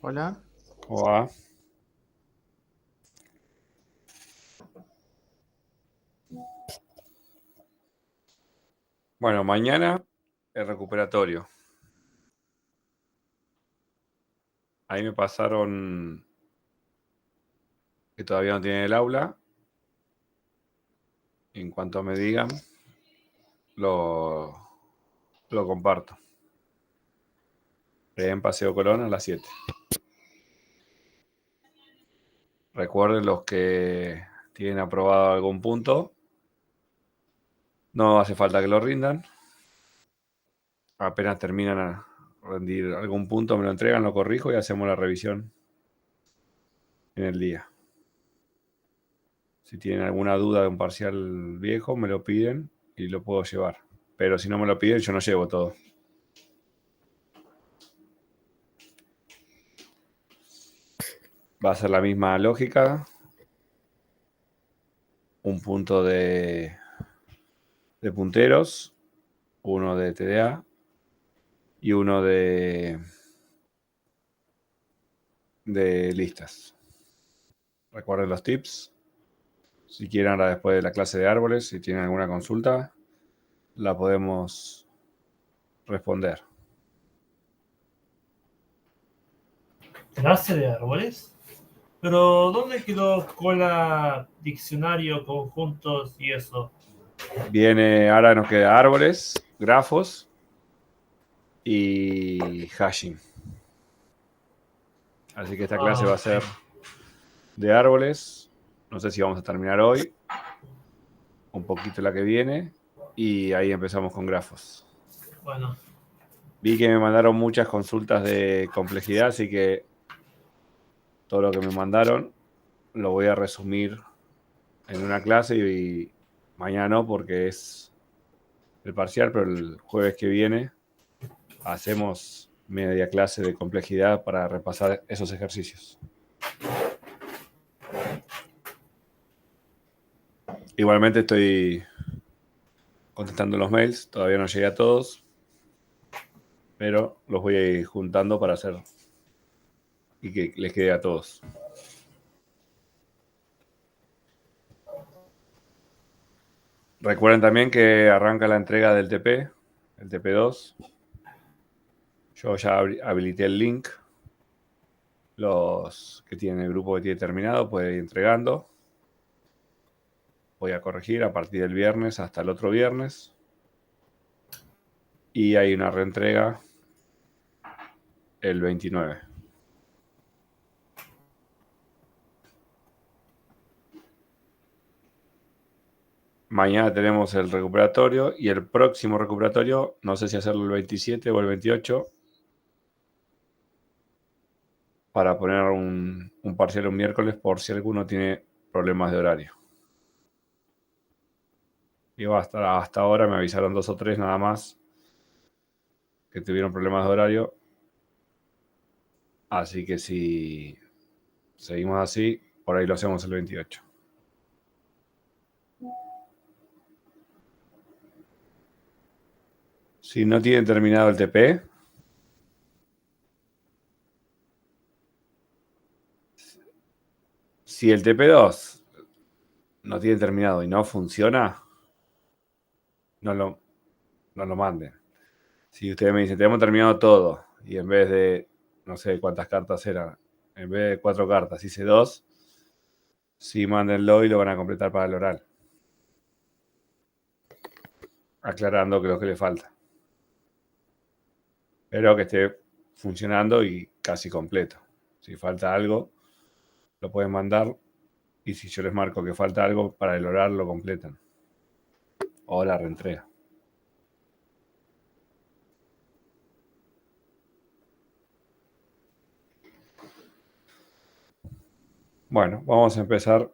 Hola. Hola. Bueno, mañana el recuperatorio. Ahí me pasaron que todavía no tienen el aula. En cuanto me digan, lo, lo comparto. En Paseo Colón a las 7. Recuerden los que tienen aprobado algún punto. No hace falta que lo rindan. Apenas terminan a rendir algún punto, me lo entregan, lo corrijo y hacemos la revisión en el día. Si tienen alguna duda de un parcial viejo, me lo piden y lo puedo llevar. Pero si no me lo piden, yo no llevo todo. Va a ser la misma lógica. Un punto de punteros, uno de TDA y uno de listas. Recuerden los tips. Si quieren ahora después de la clase de árboles, si tienen alguna consulta, la podemos responder. ¿Clase de árboles? Pero ¿dónde quedó escuela, diccionario, conjuntos y eso? Ahora nos queda árboles, grafos y hashing. Así que esta clase va a ser de árboles. No sé si vamos a terminar hoy, un poquito la que viene, y ahí empezamos con grafos. Bueno. Vi que me mandaron muchas consultas de complejidad, así que todo lo que me mandaron lo voy a resumir en una clase y mañana no porque es el parcial, pero el jueves que viene hacemos media clase de complejidad para repasar esos ejercicios. Igualmente estoy contestando los mails, todavía no llegué a todos, pero los voy a ir juntando para hacer y que les quede a todos. Recuerden también que arranca la entrega del TP, el TP2. Yo ya habilité el link. Los que tienen el grupo que tiene terminado pueden ir entregando. Voy a corregir a partir del viernes hasta el otro viernes. Y hay una reentrega el 29. Mañana tenemos el recuperatorio y el próximo recuperatorio, no sé si hacerlo el 27 o el 28, para poner un parcial un miércoles por si alguno tiene problemas de horario. Y hasta ahora me avisaron 2 o 3 nada más que tuvieron problemas de horario. Así que si seguimos así, por ahí lo hacemos el 28. Si no tienen terminado el TP, si el TP2 no tiene terminado y no funciona, no lo manden. Si ustedes me dicen, tenemos terminado todo, y en vez de, no sé cuántas cartas eran, en vez de 4 cartas, hice 2, sí mándenlo y lo van a completar para el oral. Aclarando que es lo que le falta. Pero que esté funcionando y casi completo. Si falta algo, lo pueden mandar. Y si yo les marco que falta algo, para el oral lo completan. O la reentrega. Bueno, vamos a empezar.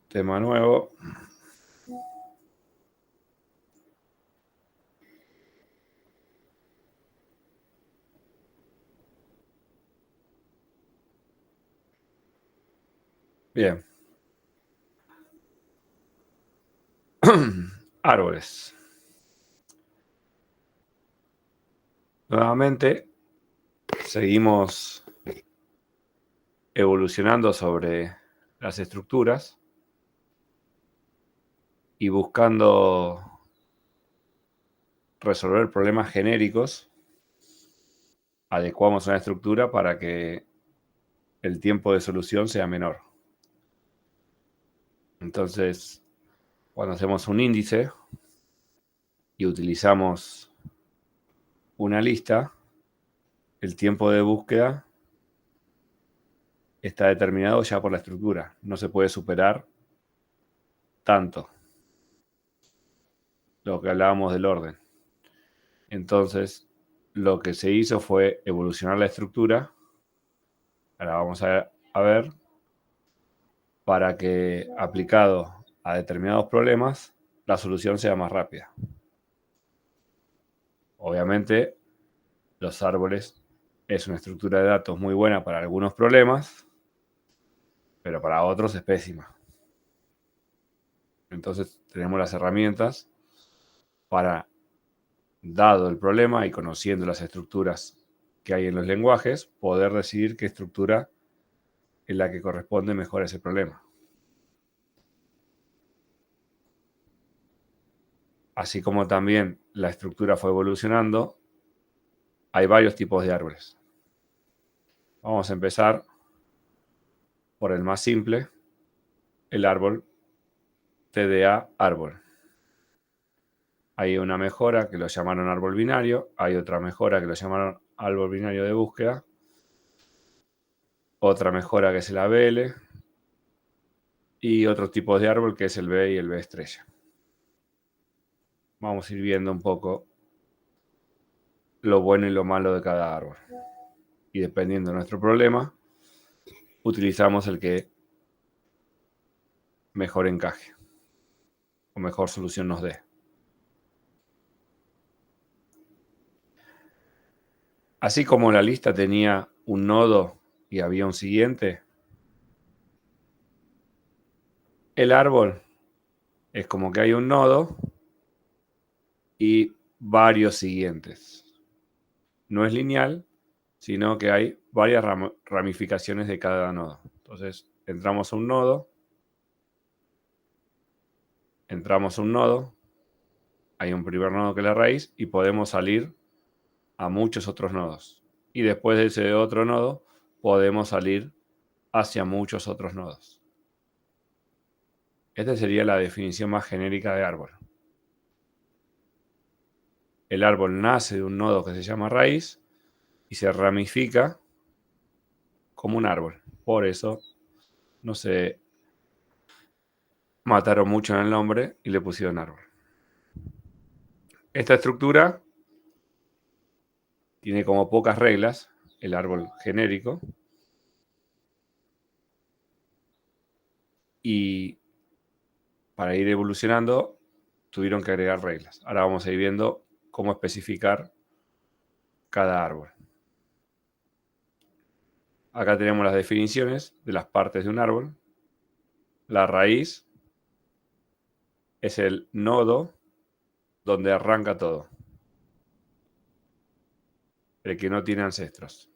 Tema nuevo. Bien. Árboles. Nuevamente, seguimos evolucionando sobre las estructuras y buscando resolver problemas genéricos. Adecuamos una estructura para que el tiempo de solución sea menor. Entonces, cuando hacemos un índice y utilizamos una lista, el tiempo de búsqueda está determinado ya por la estructura. No se puede superar tanto. Lo que hablábamos del orden. Entonces, lo que se hizo fue evolucionar la estructura. Ahora vamos a ver, para que aplicado a determinados problemas, la solución sea más rápida. Obviamente, los árboles es una estructura de datos muy buena para algunos problemas, pero para otros es pésima. Entonces, tenemos las herramientas para, dado el problema y conociendo las estructuras que hay en los lenguajes, poder decidir qué estructura es la que corresponde mejor a ese problema. Así como también la estructura fue evolucionando, hay varios tipos de árboles. Vamos a empezar por el más simple, el árbol TDA árbol. Hay una mejora que lo llamaron árbol binario, hay otra mejora que lo llamaron árbol binario de búsqueda, otra mejora que es el ABL y otro tipo de árbol que es el B y el B estrella. Vamos a ir viendo un poco lo bueno y lo malo de cada árbol. Y dependiendo de nuestro problema, utilizamos el que mejor encaje o mejor solución nos dé. Así como la lista tenía un nodo y había un siguiente, el árbol es como que hay un nodo y varios siguientes. No es lineal, sino que hay varias ramificaciones de cada nodo. Entonces, entramos a un nodo, hay un primer nodo que es la raíz y podemos salir a muchos otros nodos. Y después de ese otro nodo, podemos salir hacia muchos otros nodos. Esta sería la definición más genérica de árbol. El árbol nace de un nodo que se llama raíz y se ramifica como un árbol. Por eso no se mataron mucho en el nombre y le pusieron árbol. Esta estructura tiene como pocas reglas, el árbol genérico, y para ir evolucionando tuvieron que agregar reglas. Ahora vamos a ir viendo cómo especificar cada árbol. Acá tenemos las definiciones de las partes de un árbol. La raíz es el nodo donde arranca todo, el que no tiene ancestros.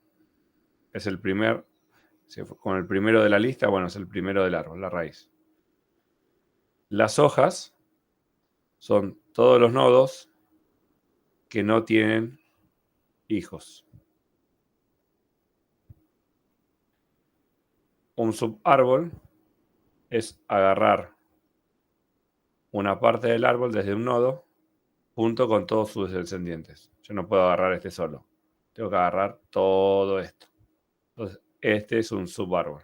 Es el primer, con el primero de la lista, bueno, es el primero del árbol, la raíz. Las hojas son todos los nodos que no tienen hijos. Un subárbol es agarrar una parte del árbol desde un nodo junto con todos sus descendientes. Yo no puedo agarrar este solo. Tengo que agarrar todo esto. Entonces, este es un subárbol.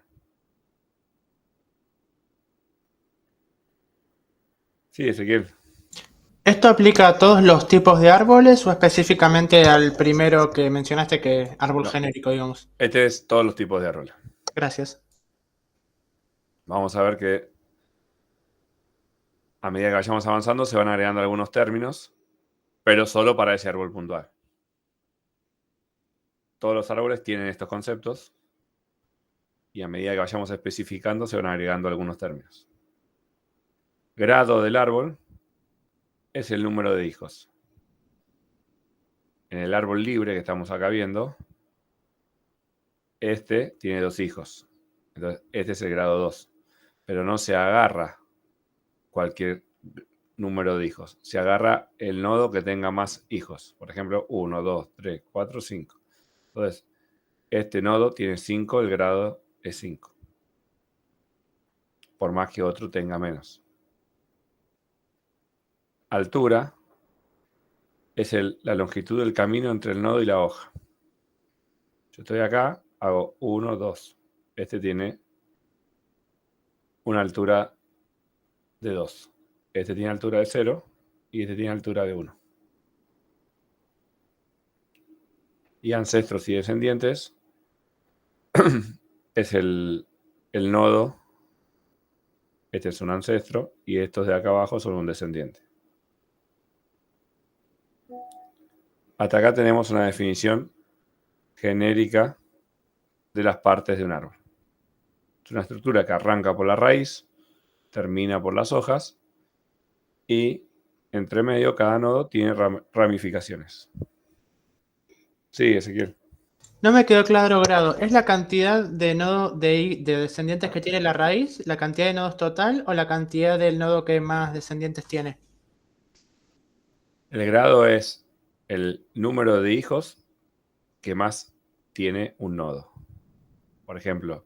Sí, Ezequiel. ¿Esto aplica a todos los tipos de árboles o específicamente al primero que mencionaste, que árbol No. genérico, digamos? Este es todos los tipos de árboles. Gracias. Vamos a ver que a medida que vayamos avanzando se van agregando algunos términos, pero solo para ese árbol puntual. Todos los árboles tienen estos conceptos y a medida que vayamos especificando se van agregando algunos términos. Grado del árbol es el número de hijos. En en el árbol libre que estamos acá viendo, este tiene 2 hijos. Entonces, este es el grado 2. Pero no se agarra cualquier número de hijos. Se agarra el nodo que tenga más hijos. Por ejemplo, 1, 2, 3, 4, 5. Entonces, este nodo tiene 5, el grado es 5. Por más que otro tenga menos. Altura es la longitud del camino entre el nodo y la hoja. Yo estoy acá, hago 1, 2. Este tiene una altura de 2. Este tiene altura de 0 y este tiene altura de 1. Y ancestros y descendientes es el nodo. Este es un ancestro y estos de acá abajo son un descendiente. Hasta acá tenemos una definición genérica de las partes de un árbol. Es una estructura que arranca por la raíz, termina por las hojas y entre medio cada nodo tiene ramificaciones. Sí, Ezequiel. No me quedó claro, grado. ¿Es la cantidad de nodos de descendientes que tiene la raíz, la cantidad de nodos total o la cantidad del nodo que más descendientes tiene? El grado es el número de hijos que más tiene un nodo. Por ejemplo,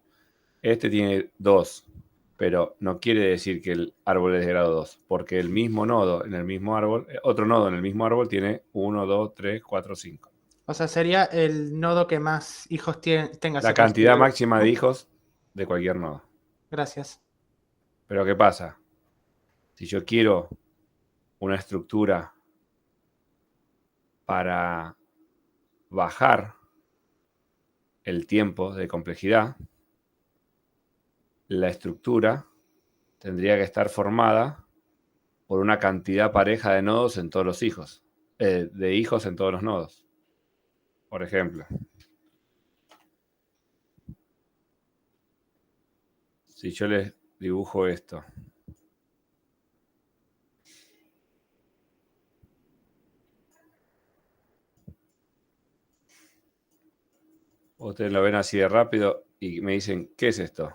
este tiene 2, pero no quiere decir que el árbol es de grado 2, porque el mismo nodo en el mismo árbol, otro nodo en el mismo árbol tiene 1, 2, 3, 4, 5. O sea, sería el nodo que más hijos tenga. La se cantidad considera. máxima de hijos de cualquier nodo. Gracias. Pero ¿qué pasa? Si yo quiero una estructura para bajar el tiempo de complejidad, la estructura tendría que estar formada por una cantidad pareja de nodos en todos los hijos, de hijos en todos los nodos. Por ejemplo, si yo les dibujo esto, ustedes lo ven así de rápido y me dicen, ¿qué es esto?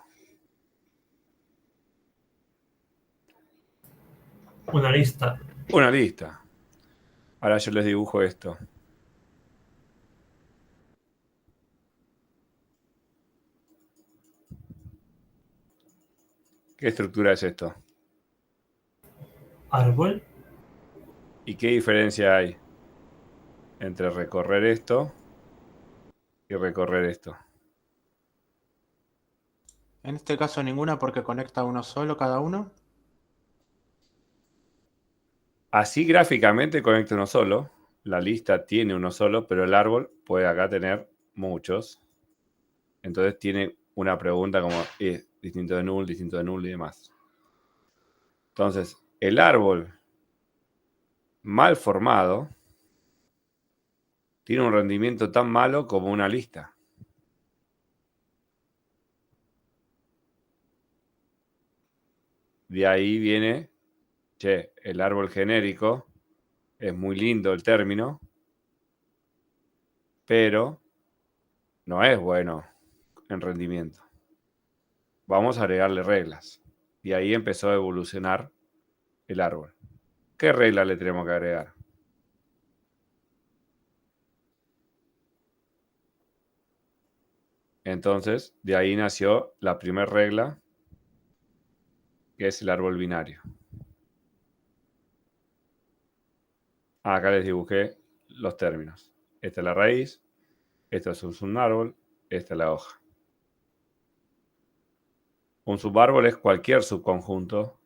Una lista. Una lista. Ahora yo les dibujo esto. ¿Qué estructura es esto? Árbol. ¿Y qué diferencia hay entre recorrer esto y recorrer esto? En este caso ninguna porque conecta uno solo cada uno. Así gráficamente conecta uno solo. La lista tiene uno solo, pero el árbol puede acá tener muchos. Entonces tiene una pregunta como distinto de null y demás. Entonces, el árbol mal formado tiene un rendimiento tan malo como una lista. De ahí viene, che, el árbol genérico, es muy lindo el término, pero no es bueno en rendimiento. Vamos a agregarle reglas. Y ahí empezó a evolucionar el árbol. ¿Qué regla le tenemos que agregar? Entonces, de ahí nació la primera regla, que es el árbol binario. Acá les dibujé los términos. Esta es la raíz, esto es un árbol, esta es la hoja. Un subárbol es cualquier subconjunto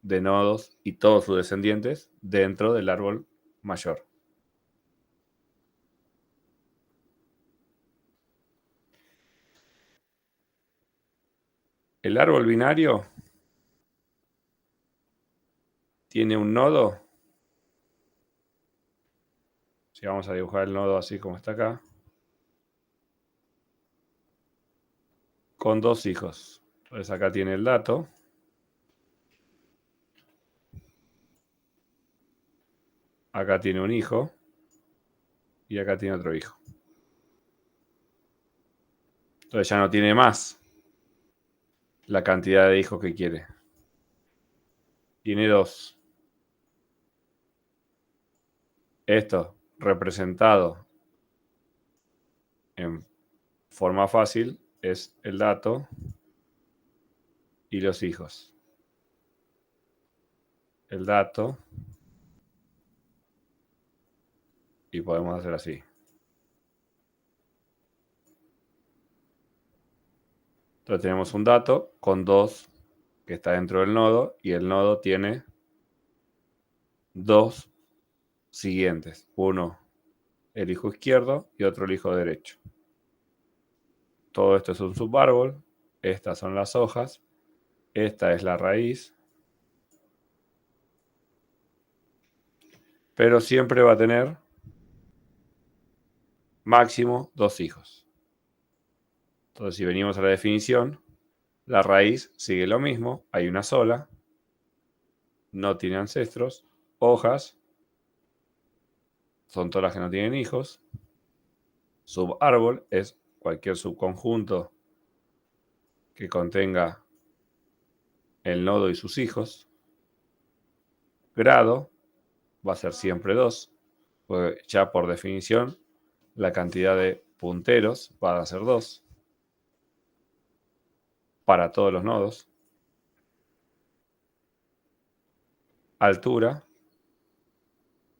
de nodos y todos sus descendientes dentro del árbol mayor. El árbol binario tiene un nodo. Si vamos a dibujar el nodo así como está acá, con 2 hijos. Entonces acá tiene el dato. Acá tiene un hijo. y acá tiene otro hijo. Entonces ya no tiene más la cantidad de hijos que quiere. Tiene 2. Esto representado en forma fácil es el dato y los hijos. El dato y podemos hacer así. Entonces tenemos un dato con 2 que está dentro del nodo y el nodo tiene 2 siguientes. Uno el hijo izquierdo y otro el hijo derecho. Todo esto es un subárbol. Estas son las hojas. Esta es la raíz. Pero siempre va a tener máximo 2 hijos. Entonces, si venimos a la definición, la raíz sigue lo mismo. Hay una sola. No tiene ancestros. Hojas son todas las que no tienen hijos. Subárbol es cualquier subconjunto que contenga el nodo y sus hijos. Grado va a ser siempre 2, porque ya por definición la cantidad de punteros va a ser 2 para todos los nodos. Altura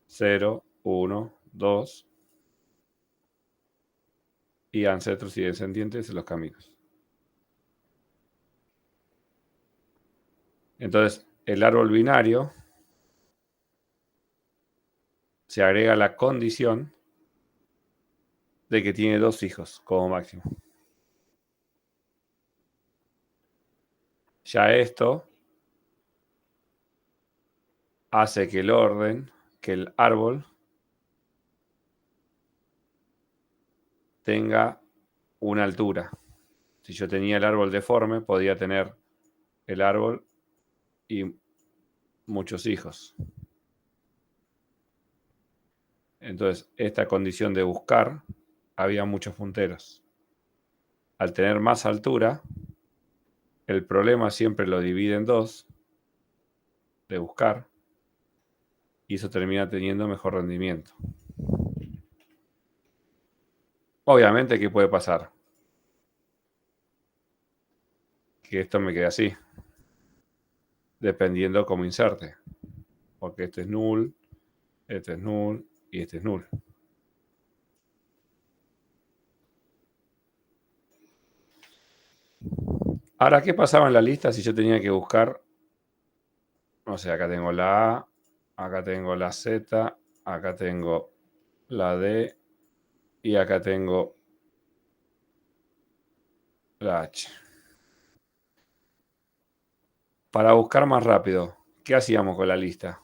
0, 1, 2 y ancestros y descendientes en los caminos. Entonces, el árbol binario se agrega la condición de que tiene 2 hijos como máximo. Ya esto hace que el árbol tenga una altura. Si yo tenía el árbol deforme, podía tener el árbol y muchos hijos. Entonces, esta condición de buscar, había muchos punteros. Al tener más altura, el problema siempre lo divide en 2 de buscar y eso termina teniendo mejor rendimiento. Obviamente, ¿qué puede pasar? Que esto me quede así, dependiendo cómo inserte. Porque este es null y este es null. Ahora, ¿qué pasaba en la lista si yo tenía que buscar? No sé, acá tengo la A, acá tengo la Z, acá tengo la D y acá tengo la H. Para buscar más rápido, ¿qué hacíamos con la lista?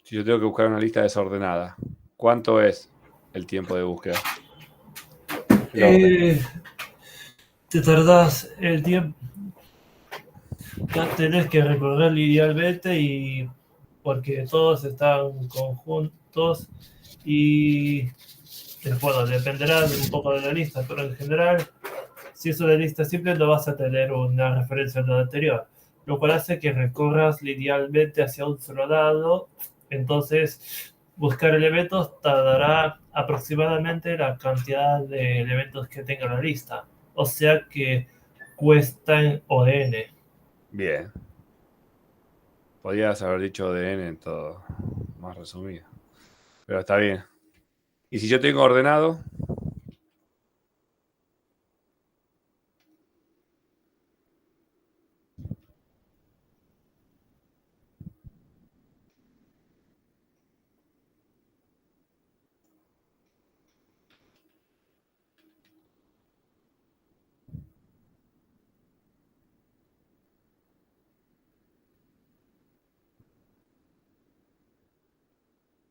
Si yo tengo que buscar una lista desordenada, ¿cuánto es el tiempo de búsqueda? Te tardás el tiempo. Tenés que recorrer linealmente y porque todos están conjuntos y bueno, dependerá un poco de la lista, pero en general, si es una lista simple, no vas a tener una referencia a la anterior, lo cual hace que recorras linealmente hacia un solo lado. Entonces, buscar elementos tardará aproximadamente la cantidad de elementos que tenga la lista, o sea que cuesta en ON. Bien. Podrías haber dicho ODN en todo, más resumido. Pero está bien. ¿Y si yo tengo ordenado?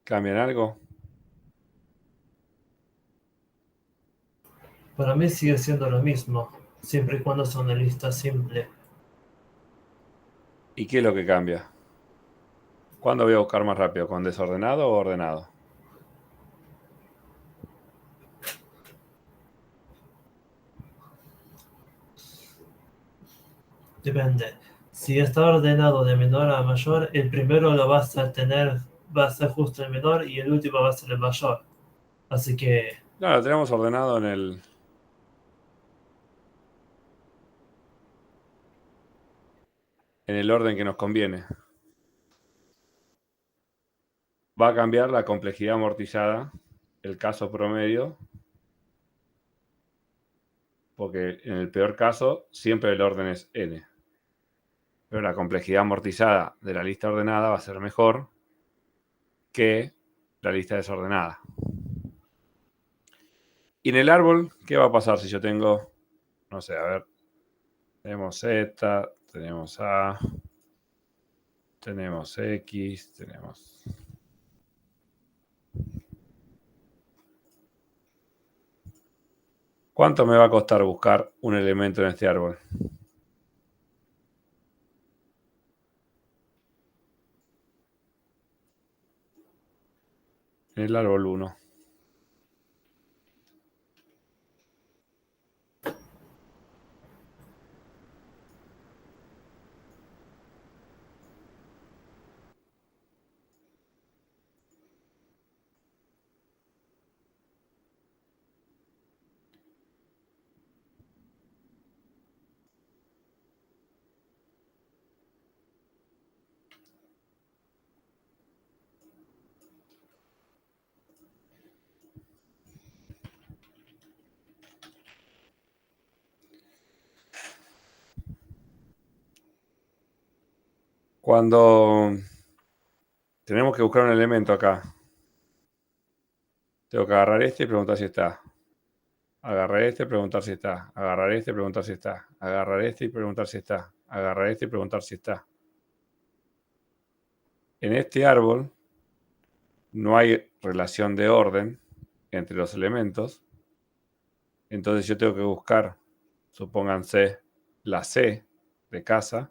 ¿Cambian algo? Para mí sigue siendo lo mismo, siempre y cuando sea una lista simple. ¿Y qué es lo que cambia? ¿Cuándo voy a buscar más rápido? ¿Con desordenado o ordenado? Depende. Si está ordenado de menor a mayor, el primero lo vas a tener, va a ser justo el menor y el último va a ser el mayor. Así que No, lo tenemos ordenado en el orden que nos conviene. Va a cambiar la complejidad amortizada, el caso promedio, porque en el peor caso siempre el orden es n. Pero la complejidad amortizada de la lista ordenada va a ser mejor que la lista desordenada. Y en el árbol, ¿qué va a pasar si yo tengo, no sé, a ver, tenemos Z, tenemos A, tenemos X, tenemos... ¿Cuánto me va a costar buscar un elemento en este árbol? En el árbol 1. Cuando tenemos que buscar un elemento acá, tengo que agarrar este y preguntar si está. Agarrar este, preguntar si está. Agarrar este, preguntar si está. Agarrar este y preguntar si está. Agarrar este y preguntar si está. En este árbol no hay relación de orden entre los elementos. Entonces yo tengo que buscar, supónganse, la C de casa.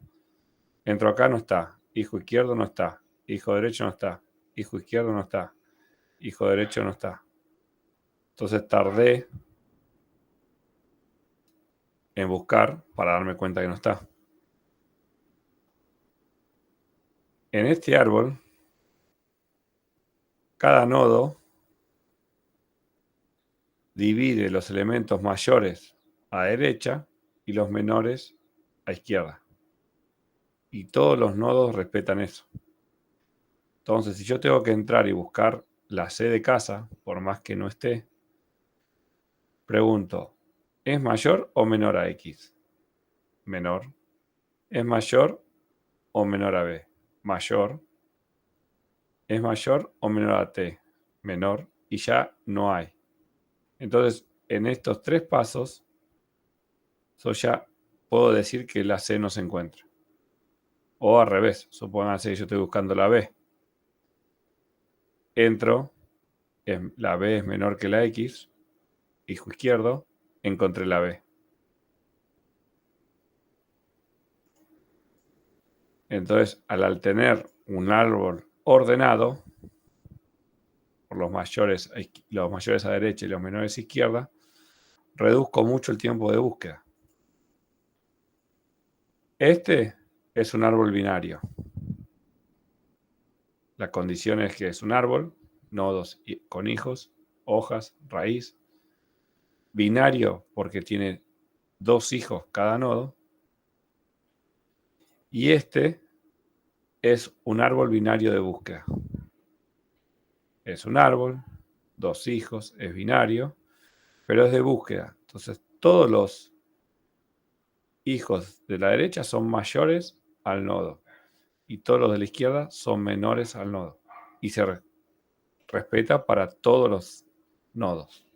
Entro acá, no está. Hijo izquierdo no está. Hijo derecho no está. Hijo izquierdo no está. Hijo derecho no está. Entonces tardé en buscar para darme cuenta que no está. En este árbol, cada nodo divide los elementos mayores a derecha y los menores a izquierda. Y todos los nodos respetan eso. Entonces, si yo tengo que entrar y buscar la C de casa, por más que no esté, pregunto, ¿es mayor o menor a X? Menor. ¿Es mayor o menor a B? Mayor. ¿Es mayor o menor a T? Menor. Y ya no hay. Entonces, en estos 3 pasos, yo ya puedo decir que la C no se encuentra. O al revés, supónganse que yo estoy buscando la B. Entro, la B es menor que la X, hijo izquierdo, encontré la B. Entonces, al tener un árbol ordenado, por los mayores a derecha y los menores a izquierda, reduzco mucho el tiempo de búsqueda. Este es un árbol binario. La condición es que es un árbol, nodos con hijos, hojas, raíz. Binario porque tiene 2 hijos cada nodo. Y este es un árbol binario de búsqueda. Es un árbol, 2 hijos, es binario, pero es de búsqueda. Entonces, todos los hijos de la derecha son mayores al nodo y todos los de la izquierda son menores al nodo. Y se respeta para todos los nodos.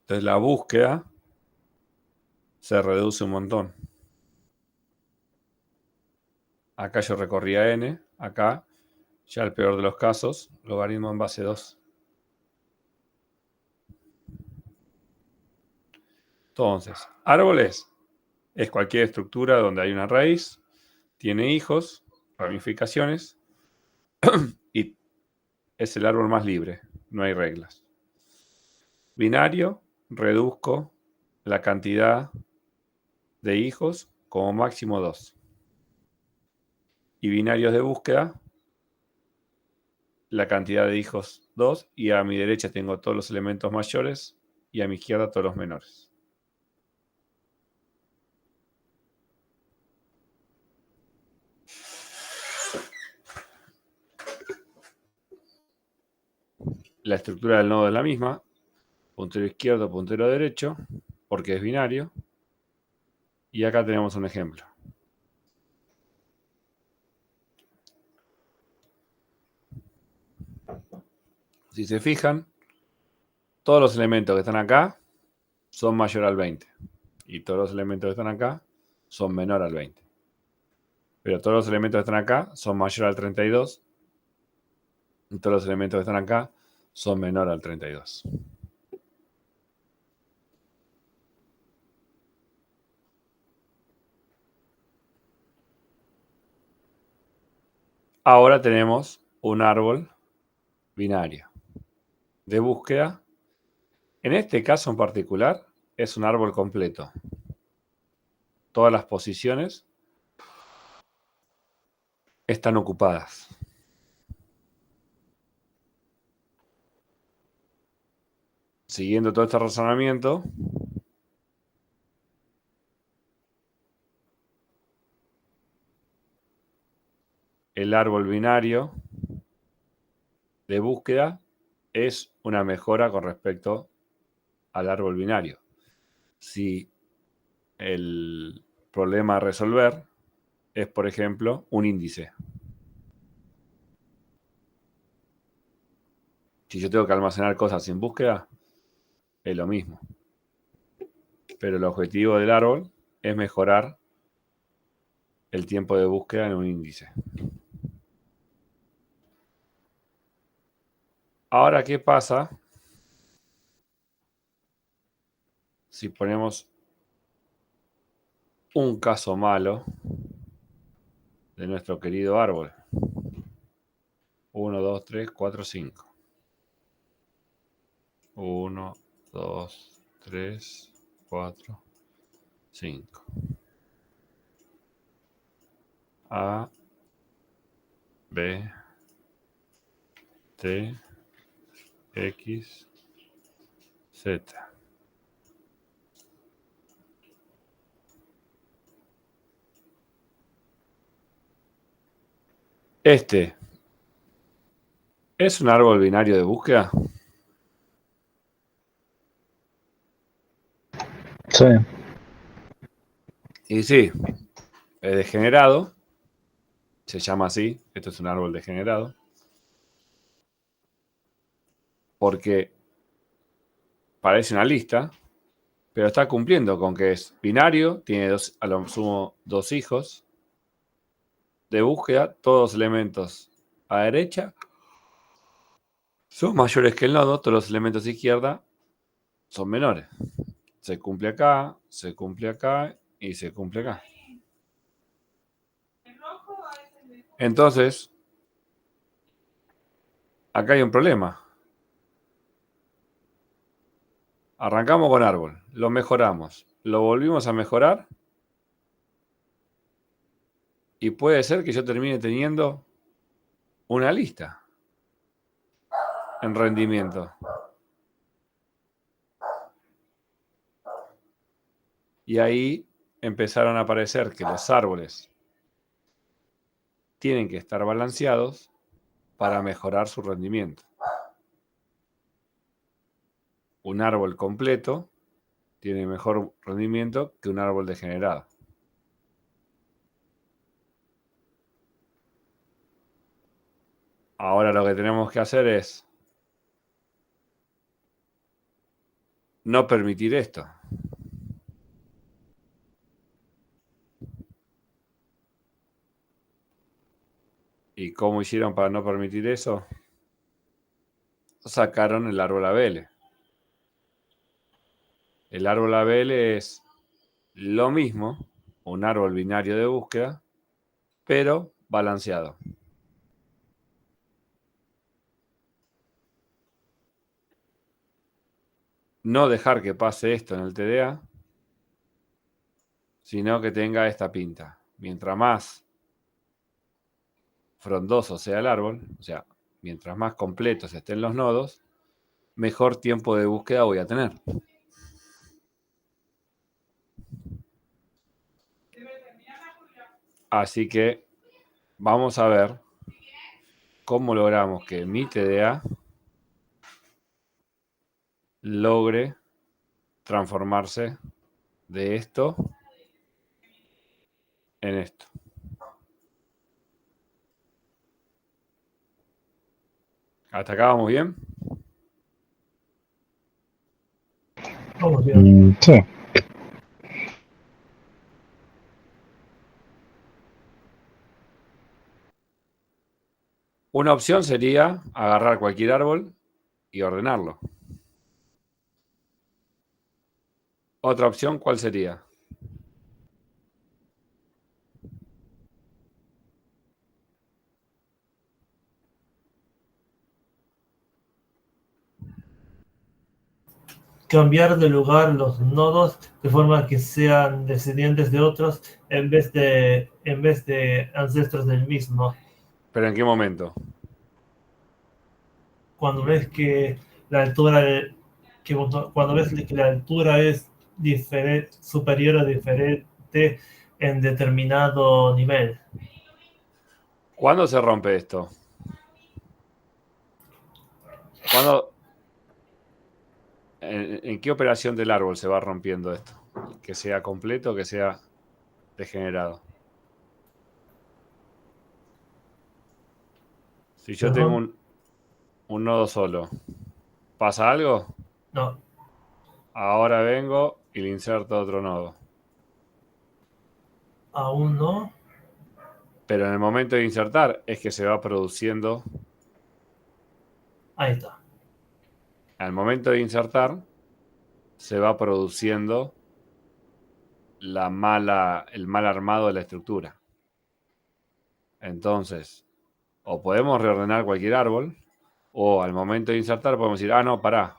Entonces, la búsqueda se reduce un montón. Acá yo recorría n, acá ya el peor de los casos, logaritmo en base 2. Entonces, árboles es cualquier estructura donde hay una raíz, tiene hijos, ramificaciones, y es el árbol más libre, no hay reglas. Binario, reduzco la cantidad de hijos como máximo 2. Y binarios de búsqueda, la cantidad de hijos 2, y a mi derecha tengo todos los elementos mayores y a mi izquierda todos los menores. La estructura del nodo es la misma, puntero izquierdo, puntero derecho, porque es binario. Y acá tenemos un ejemplo. Si se fijan, todos los elementos que están acá son mayor al 20. Y todos los elementos que están acá son menor al 20. Pero todos los elementos que están acá son mayor al 32. Y todos los elementos que están acá son menor al 32. Ahora tenemos un árbol binario de búsqueda. En este caso en particular es un árbol completo. Todas las posiciones están ocupadas. Siguiendo todo este razonamiento, el árbol binario de búsqueda es una mejora con respecto al árbol binario. Si el problema a resolver es, por ejemplo, un índice. Si yo tengo que almacenar cosas sin búsqueda, es lo mismo. Pero el objetivo del árbol es mejorar el tiempo de búsqueda en un índice. Ahora, ¿qué pasa si ponemos un caso malo de nuestro querido árbol? 1, 2, 3, 4, 5. 1, 2, 3, 4, 5. A, B, T, X, Z. Este es un árbol binario de búsqueda. Sí. Y sí, es degenerado. Se llama así. Esto es un árbol degenerado. Porque parece una lista, pero está cumpliendo con que es binario, tiene a lo sumo 2 hijos. De búsqueda, todos los elementos a derecha son mayores que el nodo, todos los elementos a izquierda son menores. Se cumple acá y se cumple acá. Entonces, acá hay un problema. Arrancamos con árbol, lo mejoramos, lo volvimos a mejorar y puede ser que yo termine teniendo una lista en rendimiento. Y ahí empezaron a aparecer que los árboles tienen que estar balanceados para mejorar su rendimiento. Un árbol completo tiene mejor rendimiento que un árbol degenerado. Ahora lo que tenemos que hacer es no permitir esto. ¿Y cómo hicieron para no permitir eso? Sacaron el árbol ABL. El árbol ABL es lo mismo, un árbol binario de búsqueda, pero balanceado. No dejar que pase esto en el TDA, sino que tenga esta pinta. Mientras más frondoso sea el árbol, o sea, mientras más completos estén los nodos, mejor tiempo de búsqueda voy a tener. Así que vamos a ver cómo logramos que mi TDA logre transformarse de esto en esto. ¿Hasta acá vamos bien? Vamos bien. Sí. Una opción sería agarrar cualquier árbol y ordenarlo. Otra opción, ¿cuál sería? Cambiar de lugar los nodos de forma que sean descendientes de otros en vez de ancestros del mismo. ¿Pero en qué momento? Cuando ves que la altura cuando ves que la altura es superior o diferente en determinado nivel. ¿Cuándo se rompe esto? ¿Cuándo, en qué operación del árbol se va rompiendo esto? ¿Que sea completo o que sea degenerado? Si yo tengo un nodo solo, ¿pasa algo? No, Ahora vengo y le inserto otro nodo. aún no. Pero en el momento de insertar es que se va produciendo. Ahí está. Al momento de insertar se va produciendo el mal armado de la estructura. Entonces, o podemos reordenar cualquier árbol, o al momento de insertar podemos decir, no, pará,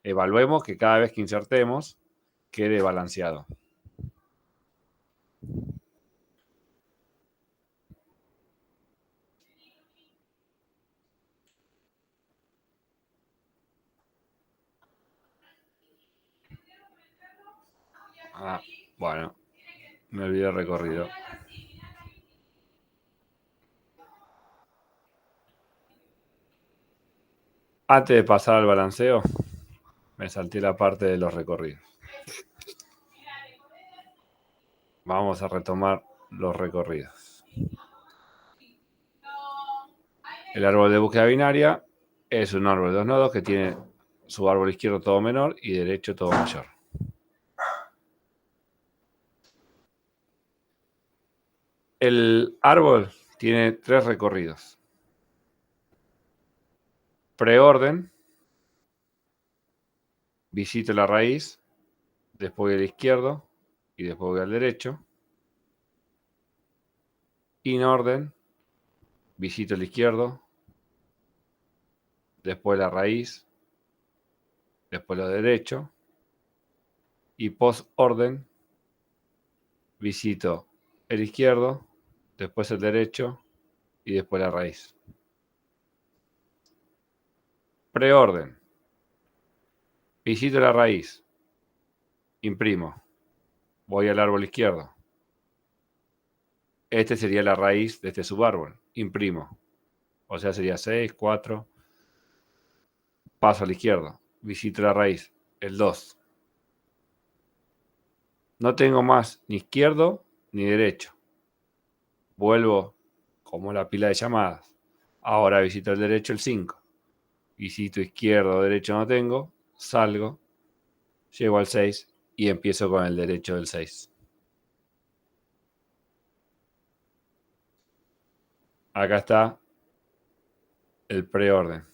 evaluemos que cada vez que insertemos quede balanceado. Bueno, me olvidé el recorrido. Antes de pasar al balanceo, me salté la parte de los recorridos. Vamos a retomar los recorridos. El árbol de búsqueda binaria es un árbol de dos nodos que tiene su árbol izquierdo todo menor y derecho todo mayor. El árbol tiene tres recorridos. Preorden, visito la raíz, después voy al izquierdo y después voy al derecho. Inorden, visito el izquierdo, después la raíz, después lo derecho. Y postorden, visito el izquierdo, después el derecho y después la raíz. Preorden, visito la raíz, imprimo, voy al árbol izquierdo. Este sería la raíz de este subárbol, imprimo. O sea, sería 6, 4. Paso a la izquierda, visito la raíz, el 2. No tengo más ni izquierdo ni derecho. Vuelvo como la pila de llamadas. Ahora visito el derecho, el 5. Visito izquierdo o derecho no tengo, salgo, llego al 6 y empiezo con el derecho del 6. Acá está el preorden.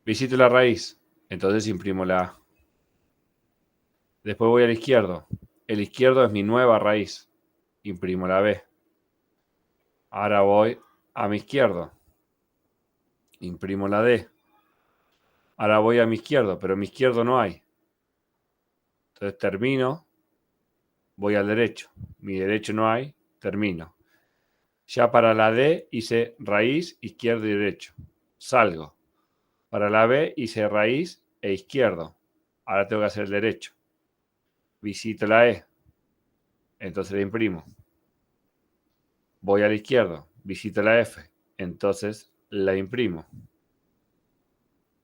Visito la raíz, Entonces imprimo la A. Después voy al izquierdo. El izquierdo es mi nueva raíz. Imprimo la B. Ahora voy a mi izquierdo. Imprimo la D. Ahora voy a mi izquierdo, pero a mi izquierdo no hay. Entonces termino, voy al derecho. Mi derecho no hay, termino. Ya para la D hice raíz, izquierdo y derecho. Salgo. Para la B hice raíz e izquierdo. Ahora tengo que hacer el derecho. Visito la E. Entonces la imprimo. Voy al izquierdo. Visito la F. Entonces la imprimo.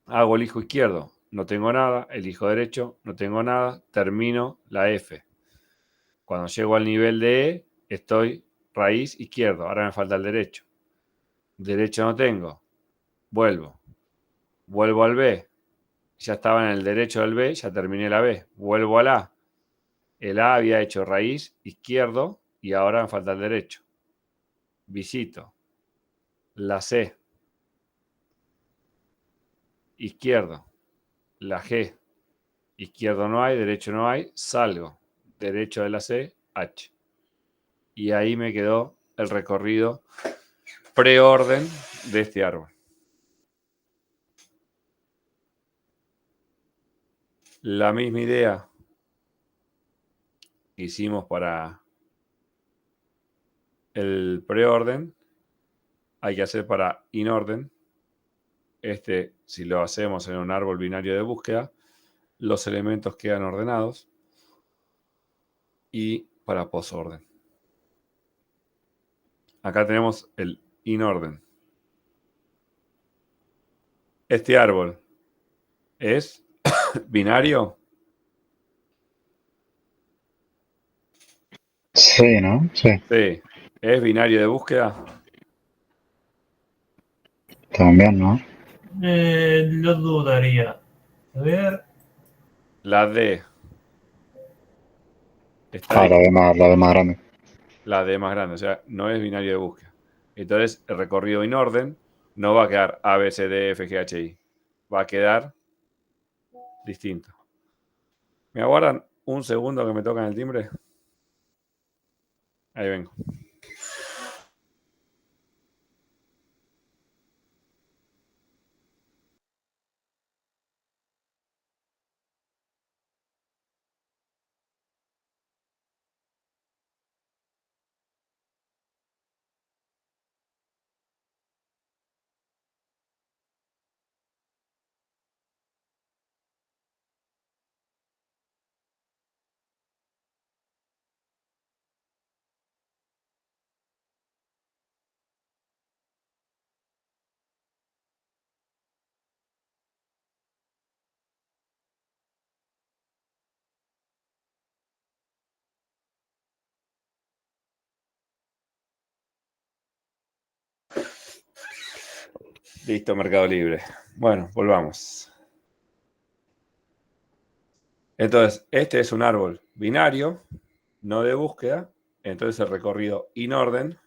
Hago el hijo izquierdo. No tengo nada. Elijo derecho. No tengo nada. Termino la F. Cuando llego al nivel de E, estoy raíz izquierdo. Ahora me falta el derecho. Derecho no tengo. Vuelvo. Vuelvo al B. Ya estaba en el derecho del B. Ya terminé la B. Vuelvo al A. El A había hecho raíz izquierdo y ahora me falta el derecho. Visito. La C. Izquierdo. La G. Izquierdo no hay, derecho no hay. Salgo. Derecho de la C. H. Y ahí me quedó el recorrido preorden de este árbol. La misma idea que hicimos para el preorden hay que hacer para inorden. Si lo hacemos en un árbol binario de búsqueda, los elementos quedan ordenados. Y para posorden. Acá tenemos el inorden. Este árbol es binario. Sí, ¿no? Sí, Sí. ¿Es binario de búsqueda? también, ¿no? Lo dudaría. A ver. La D. ¿Está Ah, ahí? la de más grande. La D más grande. O sea, no es binario de búsqueda. Entonces, el recorrido inorden no va a quedar A, B, C, D, F, G, H, I. Va a quedar distinto. ¿Me aguardan un segundo que me tocan el timbre? Ahí vengo. Listo, Mercado Libre. Bueno, volvamos. Entonces, este es un árbol binario, no de búsqueda. Entonces el recorrido inorden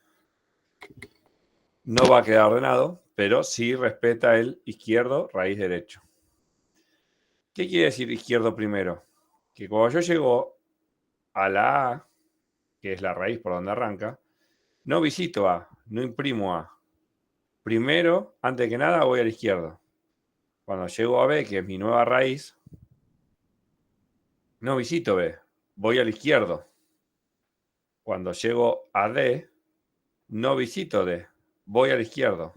no va a quedar ordenado, pero sí respeta el izquierdo, raíz derecho. ¿Qué quiere decir izquierdo primero? Que cuando yo llego a la A, que es la raíz por donde arranca, no visito A, no imprimo A. Primero, antes que nada, voy a la izquierda. Cuando llego a B, que es mi nueva raíz, no visito B, voy al izquierdo. Cuando llego a D, no visito D, voy al izquierdo.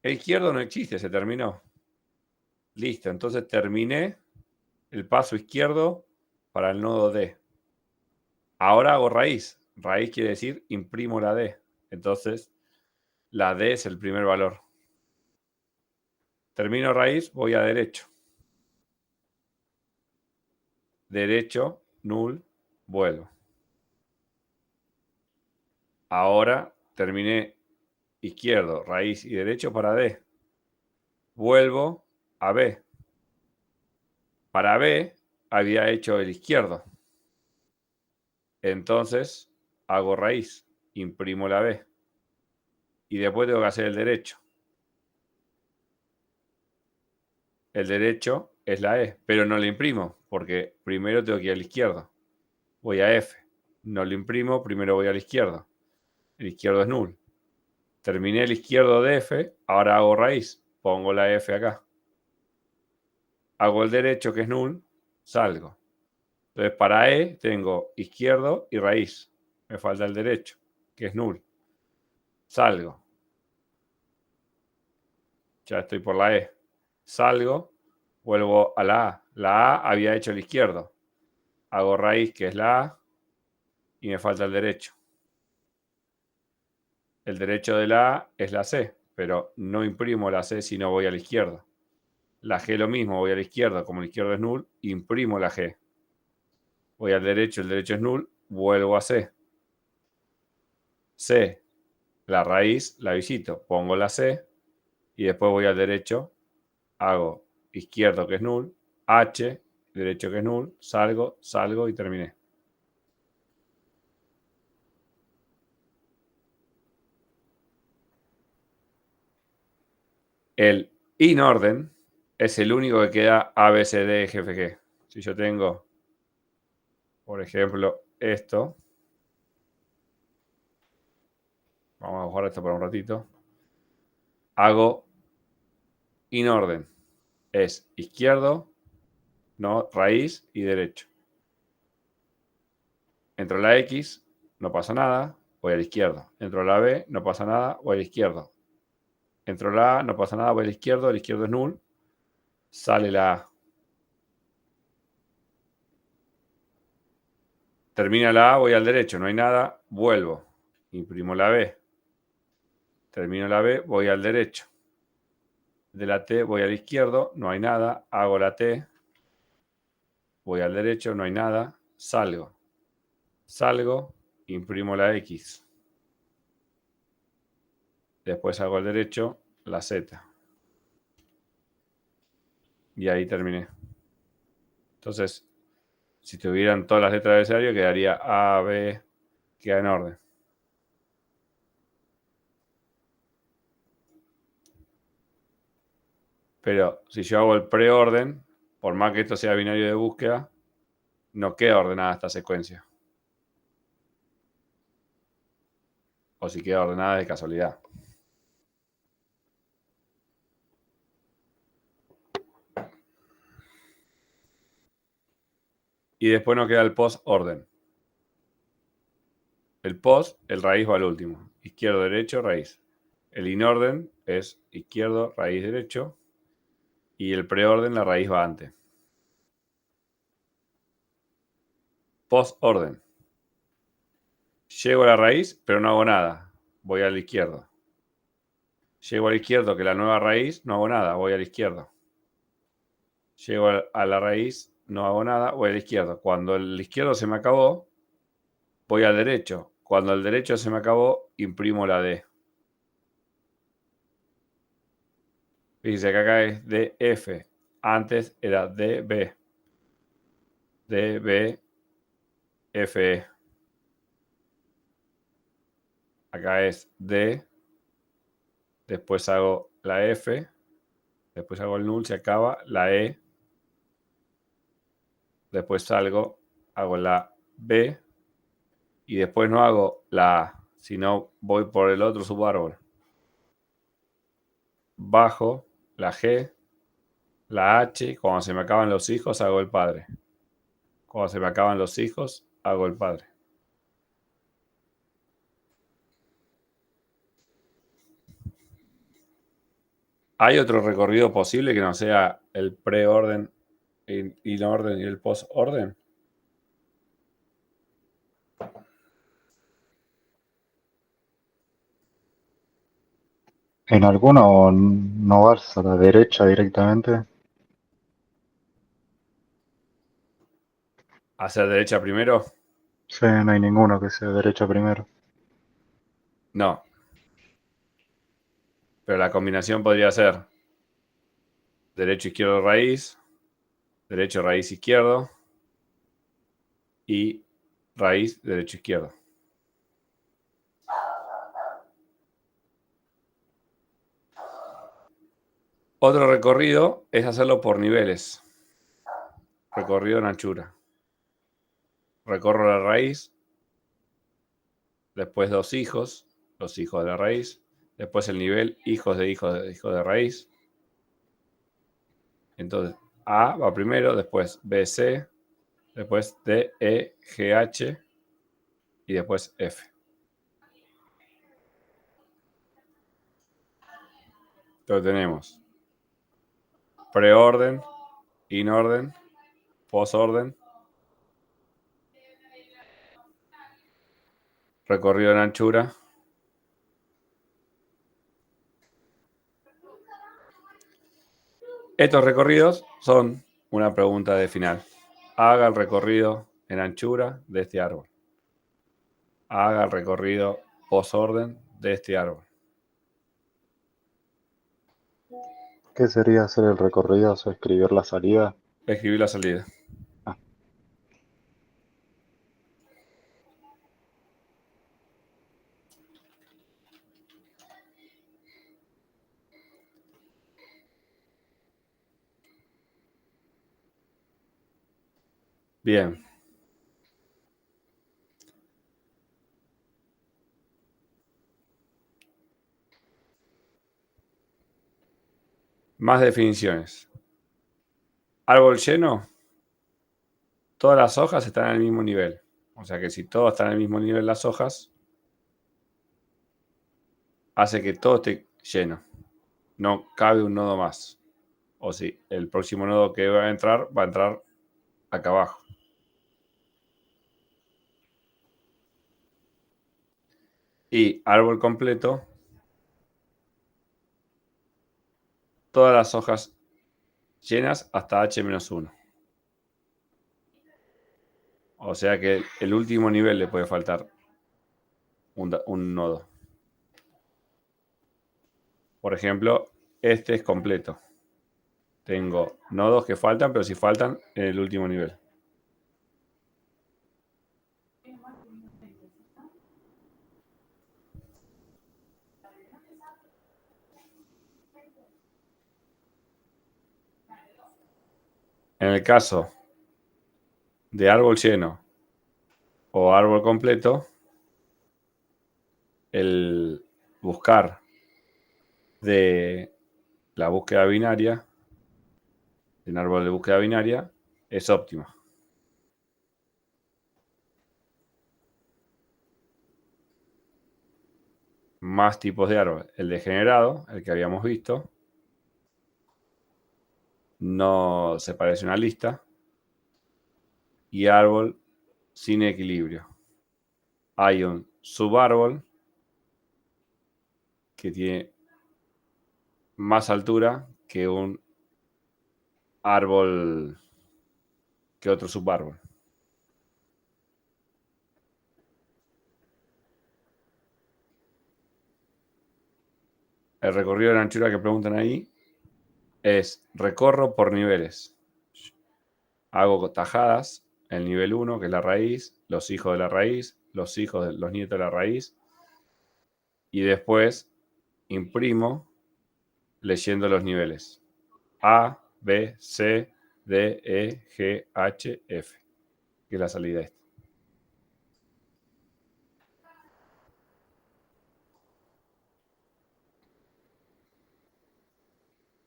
El izquierdo no existe, se terminó. Listo, entonces terminé el paso izquierdo para el nodo D. Ahora hago raíz. Raíz quiere decir imprimo la D. Entonces, la D es el primer valor. Termino raíz, voy a derecho. Derecho, null, vuelvo. Ahora terminé izquierdo, raíz y derecho para D. Vuelvo a B. Para B había hecho el izquierdo. Entonces hago raíz, imprimo la B. Y después tengo que hacer el derecho. el derecho es la E, pero no lo imprimo, porque primero tengo que ir a la izquierda. Voy a F. No lo imprimo, primero voy a la izquierda. El izquierdo es null. Terminé el izquierdo de F, ahora hago raíz. Pongo la F acá. Hago el derecho, que es null, salgo. Entonces, para E tengo izquierdo y raíz. Me falta el derecho, que es null. Salgo. Ya estoy por la E. Salgo, vuelvo a la A. La A había hecho el izquierdo. Hago raíz, que es la A, y me falta el derecho. El derecho de la A es la C, pero no imprimo la C si no voy a la izquierda. La G lo mismo, voy a la izquierda, como la izquierda es null, imprimo la G. Voy al derecho, el derecho es null, vuelvo a C. C, la raíz, la visito, pongo la C, y después voy al derecho, hago izquierdo, que es null, H, derecho, que es null, salgo, salgo y terminé. El inorden es el único que queda A, B, C, D, G, F, G. Si yo tengo, por ejemplo, esto, vamos a jugar esto por un ratito, hago inorden. Es izquierdo, no, raíz y derecho. Entro a la X, no pasa nada, voy a la izquierda. Entro a la B, no pasa nada, voy a la izquierda. Entro a la A, no pasa nada, voy a la izquierda, el izquierdo es null, sale la A. Termina la A, voy al derecho, no hay nada, vuelvo. Imprimo la B. Termino la B, voy al derecho. De la T voy al izquierdo, no hay nada, hago la T. Voy al derecho, no hay nada, salgo. Salgo, imprimo la X. Después hago el derecho, la Z. Y ahí terminé. Entonces, si tuvieran todas las letras del abecedario, quedaría A, B, queda en orden. Pero si yo hago el preorden, por más que esto sea binario de búsqueda, no queda ordenada esta secuencia. O si queda ordenada de casualidad. Y después nos queda el post-orden. El post, el raíz va al último. Izquierdo, derecho, raíz. El inorden es izquierdo, raíz, derecho. Y el preorden, la raíz va antes. Post-orden. Llego a la raíz, pero no hago nada. Voy a la izquierda. Llego a la izquierda, que la nueva raíz, no hago nada. Voy a la izquierda. Llego a la raíz, no hago nada. Voy a la izquierda. Cuando el izquierdo se me acabó, voy al derecho. Cuando el derecho se me acabó, imprimo la D. Fíjense que acá es DF. Antes era DB. DB, FE. Acá es D. Después hago la F. Después hago el null, se acaba. La E. Después salgo, hago la B. Y después no hago la A, sino voy por el otro subárbol. Bajo la G, la H. Cuando se me acaban los hijos, hago el padre. Cuando se me acaban los hijos, hago el padre. ¿Hay otro recorrido posible que no sea el preorden, el inorden y el postorden? En alguno no vas a la derecha directamente. ¿Hacia derecha primero? Sí, no hay ninguno que sea derecha primero. No. Pero la combinación podría ser derecho, izquierdo, raíz, derecho, raíz, izquierdo y raíz, derecho, izquierdo. Otro recorrido es hacerlo por niveles. Recorrido en anchura. Recorro la raíz. Después dos hijos. Los hijos de la raíz. Después el nivel hijos de hijos de hijos de raíz. Entonces A va primero. Después B, C. Después D, E, G, H. Y después F. Entonces tenemos preorden, inorden, posorden, recorrido en anchura, estos recorridos son una pregunta de final. Haga el recorrido en anchura de este árbol. Haga el recorrido posorden de este árbol. ¿Qué sería hacer el recorrido? O sea, escribir la salida. Escribir la salida. Bien. Más definiciones. Árbol lleno. Todas las hojas están al mismo nivel. O sea que si todas están al mismo nivel las hojas, hace que todo esté lleno. No cabe un nodo más. O si el próximo nodo que va a entrar acá abajo. Y árbol completo, todas las hojas llenas hasta H-1. O sea que el último nivel le puede faltar un nodo. Por ejemplo, este es completo. Tengo nodos que faltan, pero si faltan en el último nivel. En el caso de árbol lleno o árbol completo, el buscar de la búsqueda binaria, de un árbol de búsqueda binaria, es óptimo. Más tipos de árbol. El degenerado, el que habíamos visto, no se parece a una lista. Y árbol sin equilibrio. Hay un subárbol que tiene más altura que un árbol, que otro subárbol. El recorrido de la anchura que preguntan ahí es recorro por niveles. Hago tajadas, el nivel 1, que es la raíz, los hijos de la raíz, los nietos de la raíz, y después imprimo leyendo los niveles. A, B, C, D, E, G, H, F. Que es la salida esta.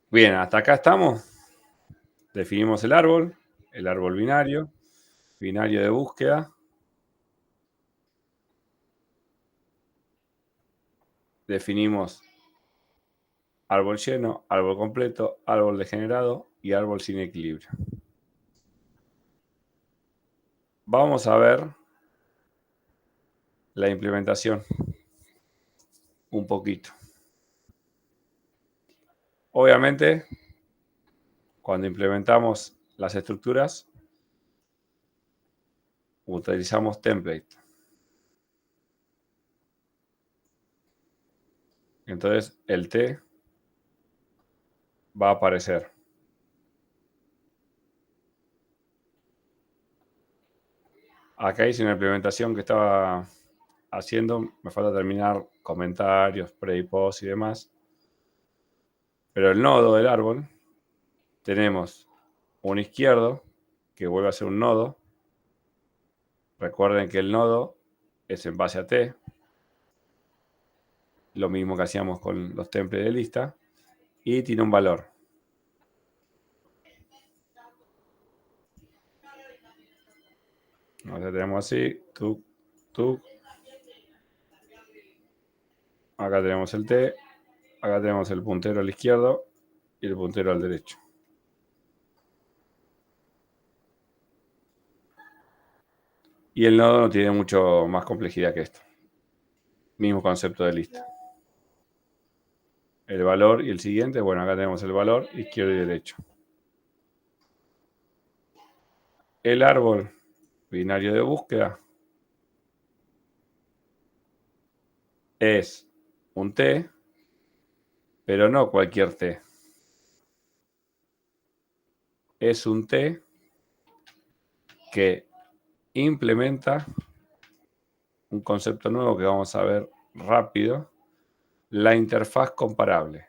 Bien, hasta acá estamos. Definimos el árbol binario de búsqueda. Definimos árbol lleno, árbol completo, árbol degenerado y árbol sin equilibrio. Vamos a ver la implementación un poquito. Obviamente, cuando implementamos las estructuras, utilizamos template. Entonces, el T va a aparecer. Acá hice una implementación que estaba haciendo. Me falta terminar comentarios, pre y post y demás. Pero el nodo del árbol, tenemos un izquierdo, que vuelve a ser un nodo. Recuerden que el nodo es en base a t. Lo mismo que hacíamos con los templates de lista. Y tiene un valor. Ahora tenemos así, tuk, tuk. Acá tenemos el T, acá tenemos el puntero al izquierdo y el puntero al derecho. Y el nodo no tiene mucho más complejidad que esto. Mismo concepto de lista. El valor y el siguiente, bueno, acá tenemos el valor izquierdo y derecho. El árbol binario de búsqueda es un T, pero no cualquier T. Es un T que implementa un concepto nuevo que vamos a ver rápido, la interfaz comparable.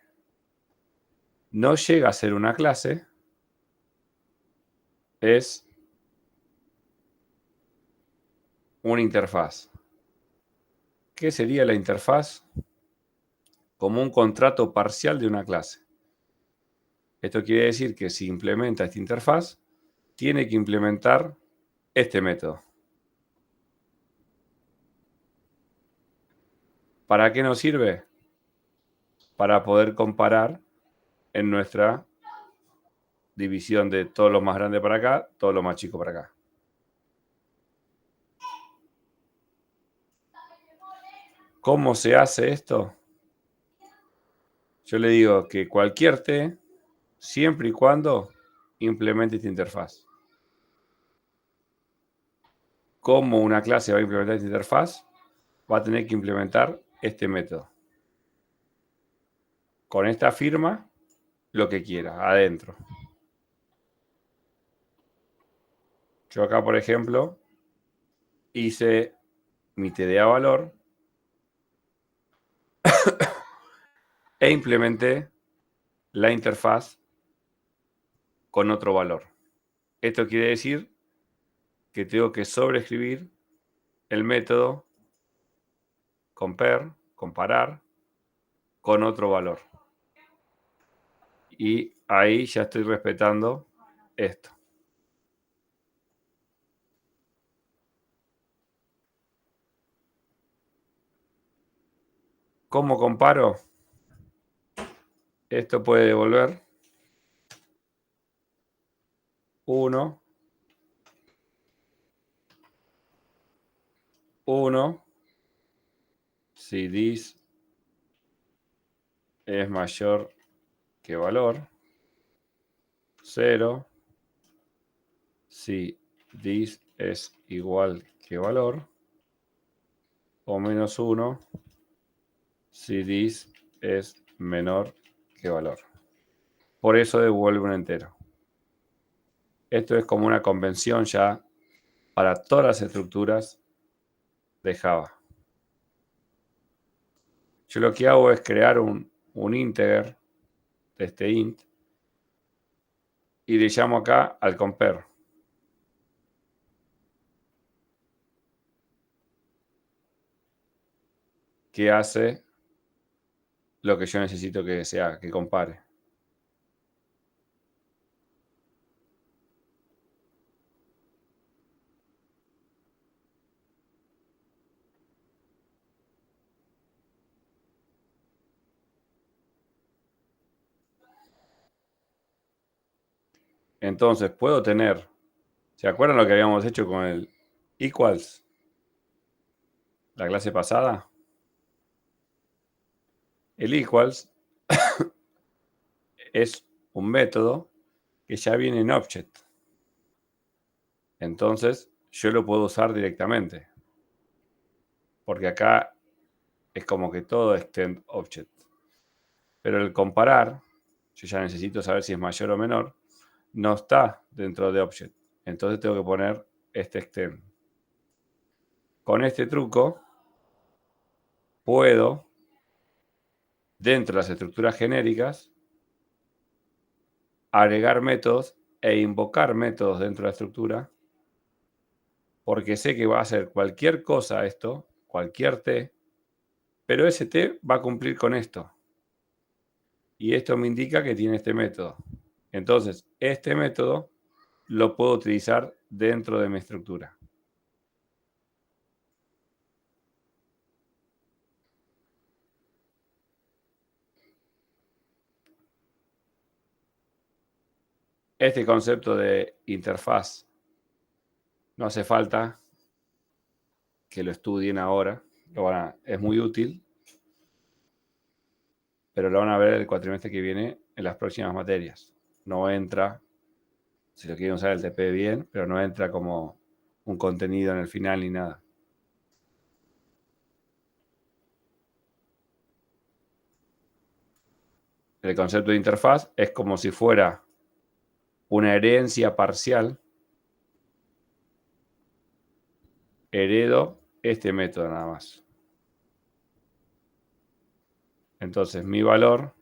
No llega a ser una clase, es una interfaz. ¿Qué sería la interfaz? Como un contrato parcial de una clase. Esto quiere decir que si implementa esta interfaz, tiene que implementar este método. ¿Para qué nos sirve? Para poder comparar en nuestra división de todo lo más grande para acá, todo lo más chico para acá. ¿Cómo se hace esto? Yo le digo que cualquier T, siempre y cuando implemente esta interfaz. ¿Cómo una clase va a implementar esta interfaz? Va a tener que implementar este método. Con esta firma, lo que quiera, adentro. Yo acá, por ejemplo, hice mi TDA valor e implementé la interfaz con otro valor. Esto quiere decir que tengo que sobreescribir el método compare, comparar, con otro valor. Y ahí ya estoy respetando esto. ¿Cómo comparo? Esto puede devolver 1, 1, si this es mayor que valor, 0, si this es igual que valor, o menos 1, si this es menor que valor. Por eso devuelve un entero. Esto es como una convención ya para todas las estructuras de Java. Yo lo que hago es crear un integer de este int y le llamo acá al compare. Que hace lo que yo necesito que sea, que compare. Entonces puedo tener, ¿se acuerdan lo que habíamos hecho con el equals? La clase pasada. El equals es un método que ya viene en object. Entonces yo lo puedo usar directamente. Porque acá es como que todo extend object. Pero el comparar, yo ya necesito saber si es mayor o menor, no está dentro de object. Entonces tengo que poner este extend. Con este truco puedo, dentro de las estructuras genéricas, agregar métodos e invocar métodos dentro de la estructura, porque sé que va a hacer cualquier cosa esto, cualquier t, pero ese t va a cumplir con esto. Y esto me indica que tiene este método. Entonces, este método lo puedo utilizar dentro de mi estructura. Este concepto de interfaz no hace falta que lo estudien ahora. Es muy útil, pero lo van a ver el cuatrimestre que viene en las próximas materias. No entra, si lo quieren usar el TP bien, pero no entra como un contenido en el final ni nada. El concepto de interfaz es como si fuera una herencia parcial. Heredo este método nada más. Entonces mi valor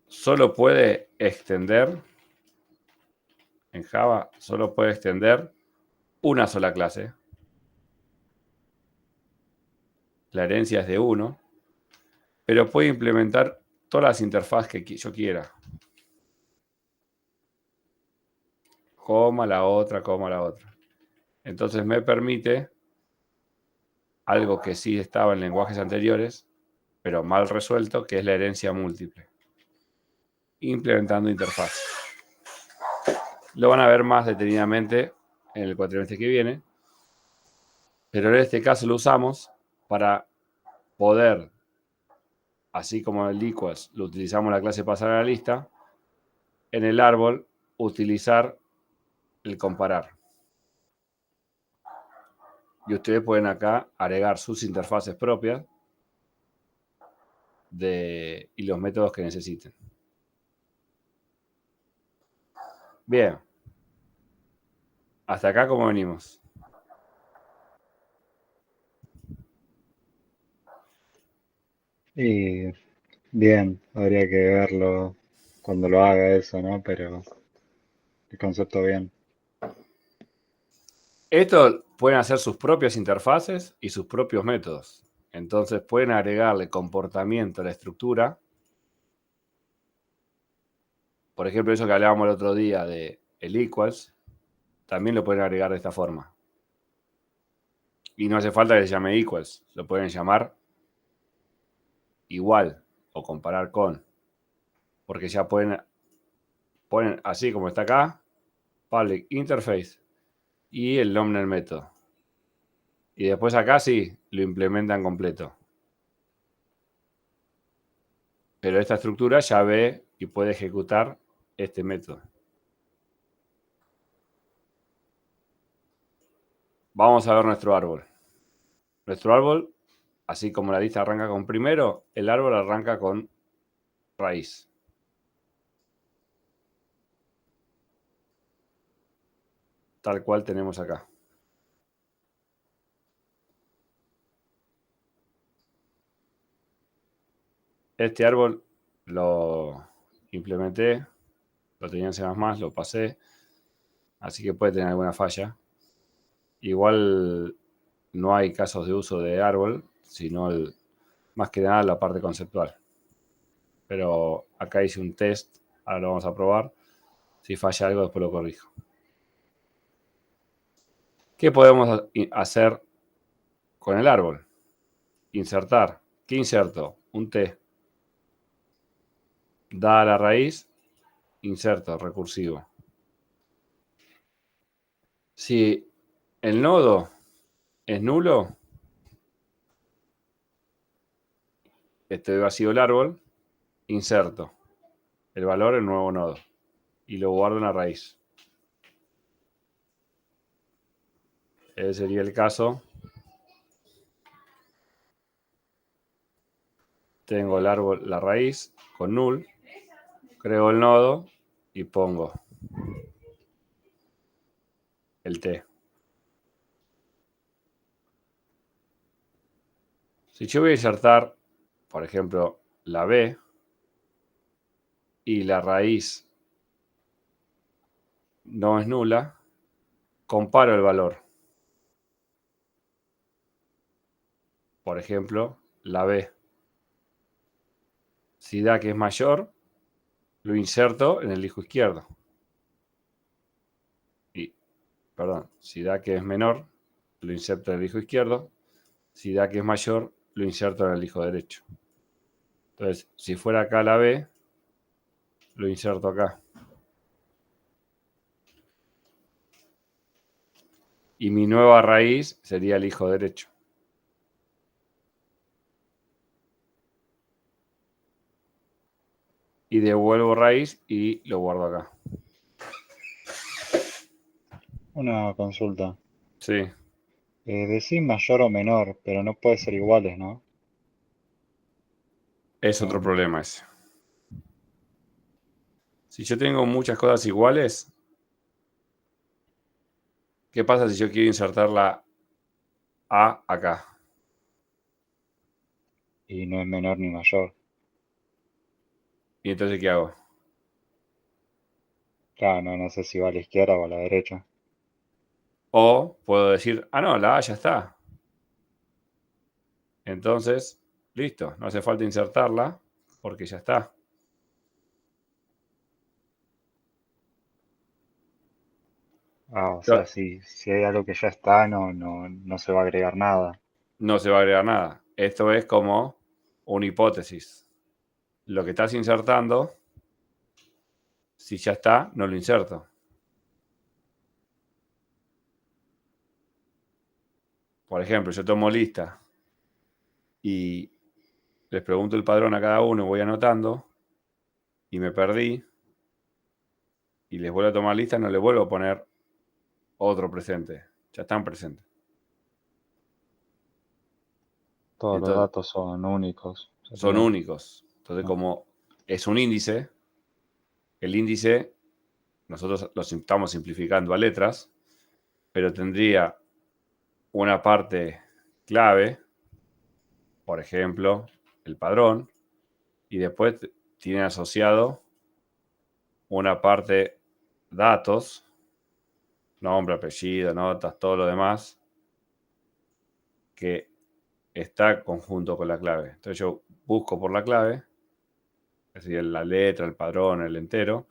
solo puede extender, en Java, solo puede extender una sola clase. La herencia es de 1, pero puede implementar todas las interfaces que yo quiera. Coma la otra, coma la otra. Entonces me permite algo que sí estaba en lenguajes anteriores, pero mal resuelto, que es la herencia múltiple. Implementando interfaz. Lo van a ver más detenidamente en el cuatrimestre que viene, pero en este caso lo usamos para poder, así como el equals lo utilizamos la clase pasar a la lista, en el árbol utilizar el comparar. Y ustedes pueden acá agregar sus interfaces propias y los métodos que necesiten. Bien. Hasta acá, ¿cómo venimos? Y bien, habría que verlo cuando lo haga eso, ¿no? Pero el concepto bien. Esto pueden hacer sus propias interfaces y sus propios métodos. Entonces pueden agregarle comportamiento a la estructura. Por ejemplo, eso que hablábamos el otro día de el equals, también lo pueden agregar de esta forma. Y no hace falta que se llame equals, lo pueden llamar igual o comparar con. Porque ya ponen así como está acá, public interface y el nombre del método. Y después acá sí lo implementan completo. Pero esta estructura ya ve y puede ejecutar este método. Vamos a ver nuestro árbol. Nuestro árbol, así como la lista arranca con primero, el árbol arranca con raíz. Tal cual tenemos acá. Este árbol lo implementé, lo tenía en C++, lo pasé, así que puede tener alguna falla. Igual no hay casos de uso de árbol, sino más que nada la parte conceptual. Pero acá hice un test, ahora lo vamos a probar. Si falla algo, después lo corrijo. ¿Qué podemos hacer con el árbol? Insertar. ¿Qué inserto? Un T. Da a la raíz, inserto recursivo. Si el nodo es nulo, estoy vacío el árbol, inserto el valor en nuevo nodo y lo guardo en la raíz. Ese sería el caso. Tengo el árbol, la raíz con null, creo el nodo y pongo el T. Si yo voy a insertar, por ejemplo, la B, y la raíz no es nula, comparo el valor. Por ejemplo, la B. Si da que es mayor, lo inserto en el disco izquierdo. Y, perdón, si da que es menor, lo inserto en el disco izquierdo. Si da que es mayor, lo inserto en el disco derecho. Entonces, si fuera acá la B, lo inserto acá. Y mi nueva raíz sería el hijo derecho. Y devuelvo raíz y lo guardo acá. Una consulta. Sí, Decís mayor o menor, pero no puede ser iguales, ¿no? es otro No. problema ese. Si yo tengo muchas cosas iguales, ¿qué pasa si yo quiero insertar la A acá? Y no es menor ni mayor. ¿Y entonces qué hago? Claro, no sé si va a la izquierda o a la derecha. O puedo decir, ah, no, la A ya está. Entonces, listo, no hace falta insertarla porque ya está. Ah, o sea, si hay algo que ya está, no se va a agregar nada. No se va a agregar nada. Esto es como una hipótesis. Lo que estás insertando, si ya está, no lo inserto. Por ejemplo, yo tomo lista y les pregunto el padrón a cada uno, voy anotando y me perdí y les vuelvo a tomar lista, no les vuelvo a poner otro presente. Ya están presentes. Todos los Entonces, datos son únicos. son Sería. únicos. Entonces, Ah, como es un índice, el índice nosotros lo estamos simplificando a letras, pero tendría una parte clave, por ejemplo, el padrón, y después tiene asociado una parte datos, nombre, apellido, notas, todo lo demás, que está conjunto con la clave. Entonces yo busco por la clave, es decir, la letra, el padrón, el entero,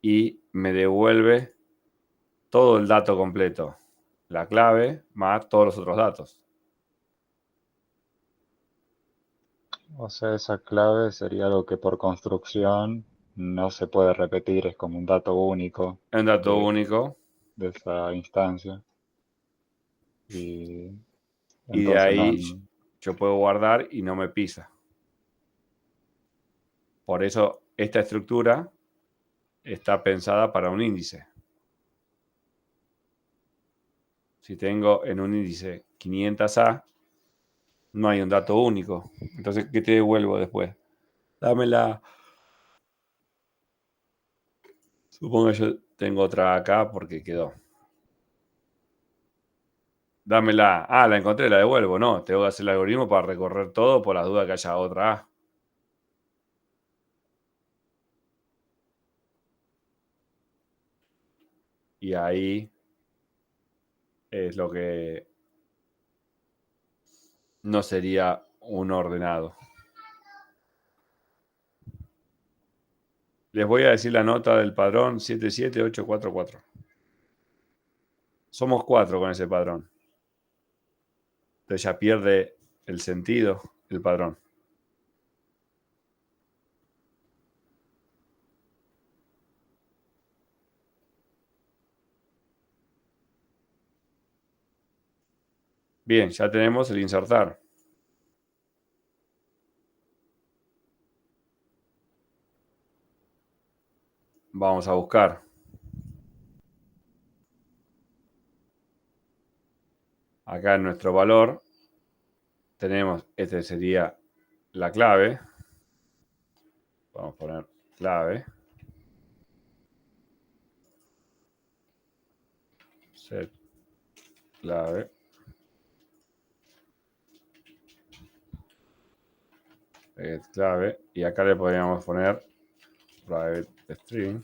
y me devuelve todo el dato completo, la clave más todos los otros datos. o sea, esa clave sería algo que por construcción no se puede repetir, es como un dato único Es un dato de, único de esa instancia. Y y de entonces no, ahí yo puedo guardar y no me pisa. Por eso esta estructura está pensada para un índice. Si tengo en un índice 500A, no hay un dato único. Entonces, ¿qué te devuelvo después? Dámela. Supongo que yo tengo otra acá porque quedó. Dámela. Ah, la encontré, la devuelvo. No, tengo que hacer el algoritmo para recorrer todo por las dudas que haya otra A. Y ahí es lo que no sería un ordenado. Les voy a decir la nota del padrón 77844. Somos 4 con ese padrón. Entonces ya pierde el sentido el padrón. Bien, ya tenemos el insertar. Vamos a buscar. Acá en nuestro valor tenemos, este sería la clave. Vamos a poner clave. Set clave. Clave. Y acá le podríamos poner private string,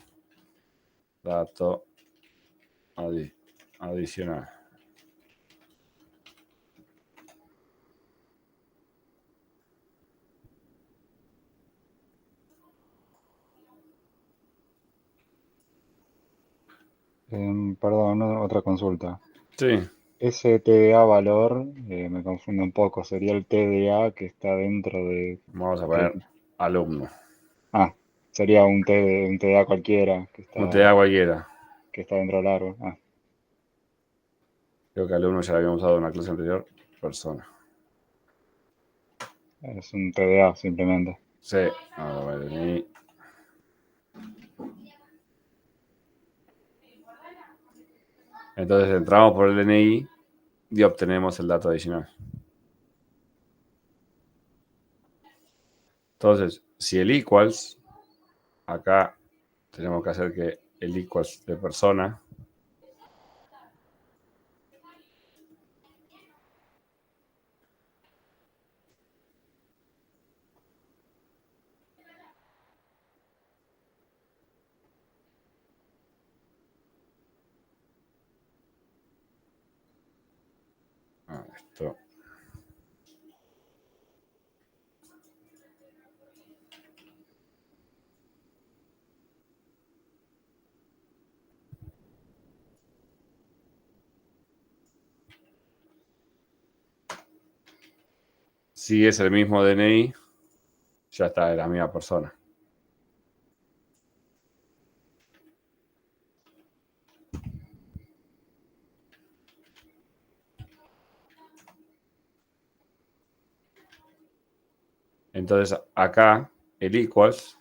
dato adicional. Perdón, otra consulta. Sí, Ese TDA valor me confunde un poco. Sería el TDA que está dentro de... vamos a que- poner alumno. sería un TDA cualquiera No te da cualquiera. que está dentro del árbol. Creo que alumno ya lo habíamos usado en una clase anterior. Persona. Es un TDA simplemente. Sí, vamos a ver DNI. Entonces entramos por el DNI y obtenemos el dato adicional. Entonces, si el equals, acá tenemos que hacer que el equals de persona esto. Si es el mismo DNI, ya está, es la misma persona. Entonces, acá el equals,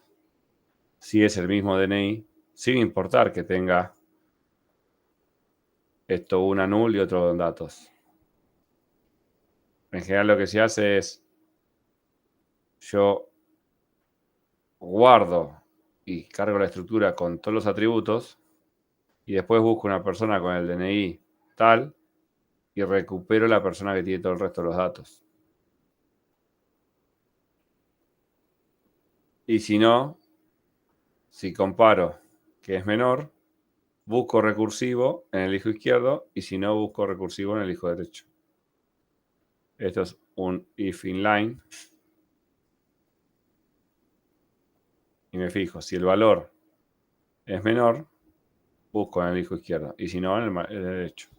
si es el mismo DNI, sin importar que tenga esto una null y otro en datos. En general lo que se hace es, yo guardo y cargo la estructura con todos los atributos y después busco una persona con el DNI tal y recupero la persona que tiene todo el resto de los datos. Y si no, si comparo que es menor, busco recursivo en el hijo izquierdo y si no, busco recursivo en el hijo derecho. Esto es un if inline. Y me fijo, si el valor es menor, busco en el hijo izquierdo y si no, en el derecho.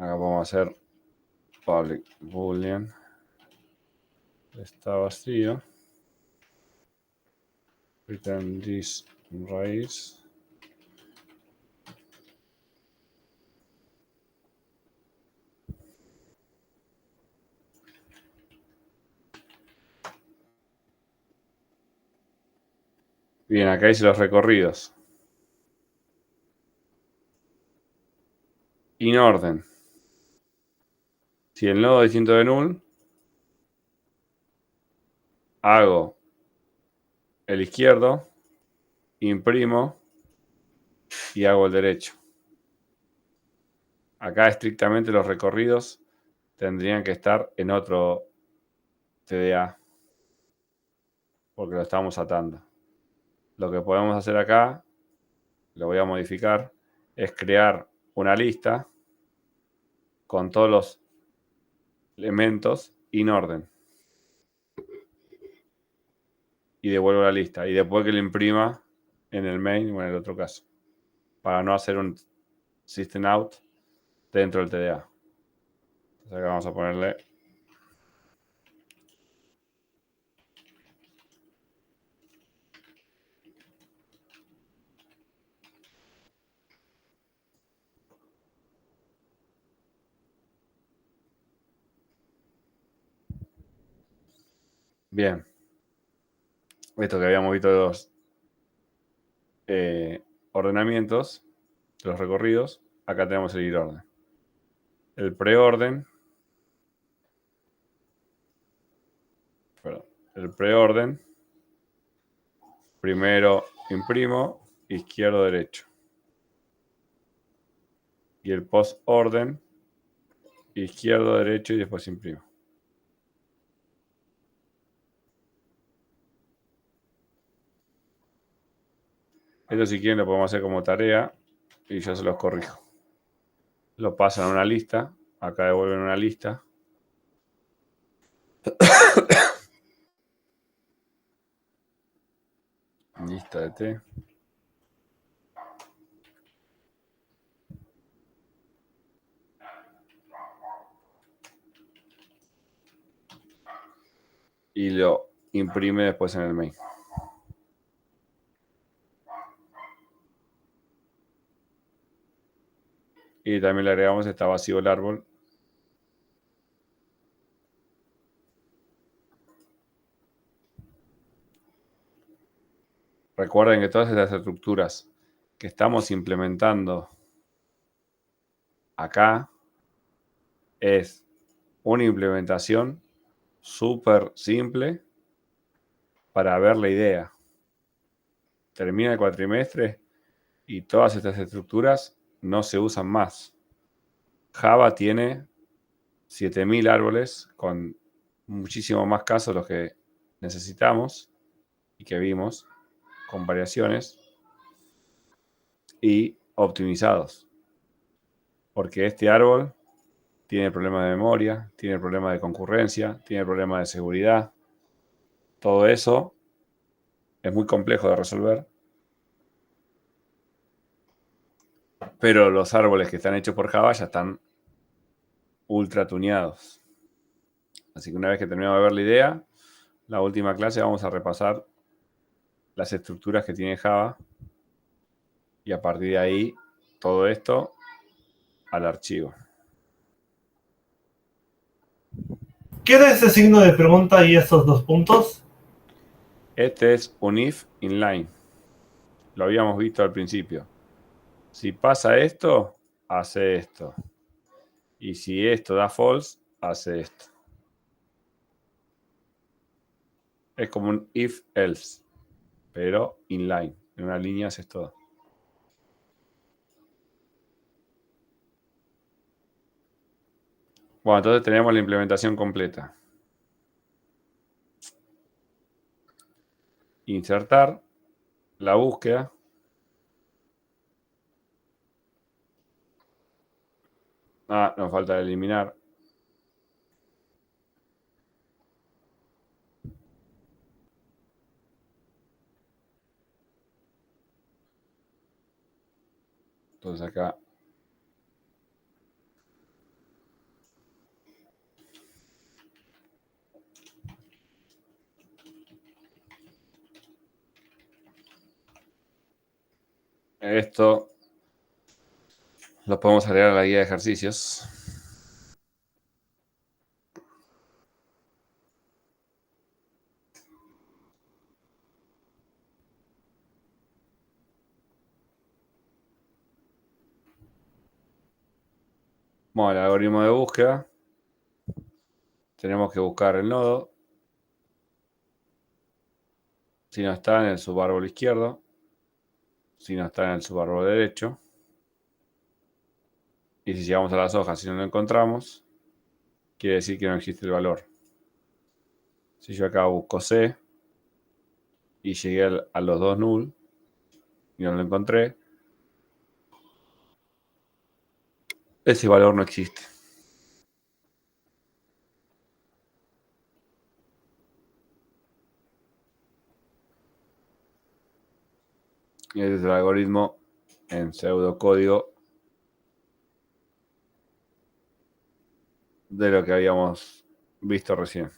Acá vamos a hacer public boolean. Está vacío. Return this raíz. Bien, acá hice los recorridos. In orden. Si el nodo es distinto de null, hago el izquierdo, imprimo y hago el derecho. Acá estrictamente los recorridos tendrían que estar en otro TDA porque lo estamos atando. Lo que podemos hacer acá, lo voy a modificar, es crear una lista con todos los elementos in orden. Y devuelvo la lista. Y después que lo imprima en el main o en el otro caso. Para no hacer un system out dentro del TDA. Entonces acá vamos a ponerle bien. Esto que habíamos visto de los ordenamientos, de los recorridos, acá tenemos el ir orden. El preorden, primero imprimo, izquierdo, derecho. y el post orden, izquierdo, derecho y después imprimo. Esto si quieren lo podemos hacer como tarea y yo se los corrijo. Lo pasan a una lista, acá devuelven una lista. Lista de T. Y lo imprime después en el mail. Y también le agregamos está vacío el árbol. Recuerden que todas estas estructuras que estamos implementando acá es una implementación súper simple para ver la idea. Termina el cuatrimestre y todas estas estructuras no se usan más. Java tiene 7000 árboles con muchísimo más casos los que necesitamos y que vimos, con variaciones y optimizados. Porque este árbol tiene problemas de memoria, tiene problemas de concurrencia, tiene problemas de seguridad. Todo eso es muy complejo de resolver. Pero los árboles que están hechos por Java ya están ultra tuneados. Así que una vez que terminamos de ver la idea, la última clase vamos a repasar las estructuras que tiene Java y a partir de ahí todo esto al archivo. ¿Qué era ese signo de pregunta y esos 2 puntos? Este es un if inline. Lo habíamos visto al principio. Si pasa esto, hace esto. Y si esto da false, hace esto. Es como un if else, pero inline. En una línea haces todo. Bueno, entonces tenemos la implementación completa. Insertar, la búsqueda. Nos falta eliminar. Entonces acá esto lo podemos agregar a la guía de ejercicios. Bueno, el algoritmo de búsqueda. Tenemos que buscar el nodo. Si no está en el subárbol izquierdo. Si no está en el subárbol derecho. Y si llegamos a las hojas y no lo encontramos, quiere decir que no existe el valor. Si yo acá busco C y llegué a los 2 null y no lo encontré, ese valor no existe. Y ese es el algoritmo en pseudocódigo de lo que habíamos visto recién.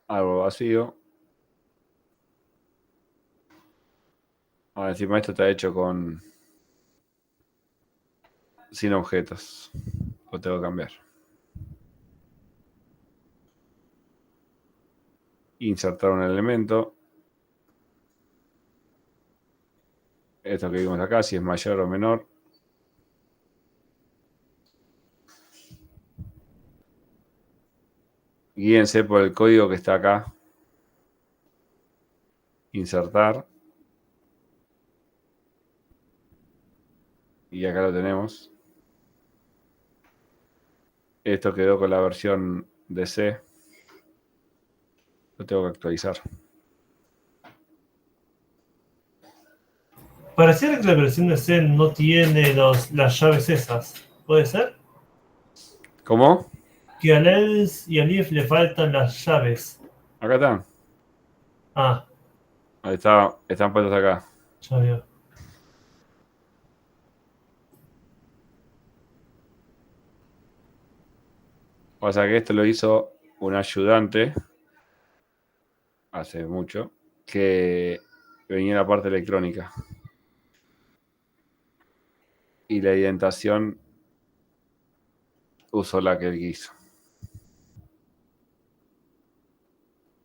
Árbol vacío. Encima esto está hecho sin objetos. Lo tengo que cambiar. Insertar un elemento. Esto que vimos acá, si es mayor o menor. Guíense por el código que está acá. Insertar. Y acá lo tenemos. Esto quedó con la versión de C. Lo tengo que actualizar. Pareciera que la versión de C no tiene las llaves esas. ¿Puede ser? ¿Cómo? Que a Lens y a Leaf le faltan las llaves. Acá están. Ah, Ahí está, están puestos acá. ya veo. O sea que esto lo hizo un ayudante hace mucho que venía en la parte electrónica. Y la indentación usó la que él quiso.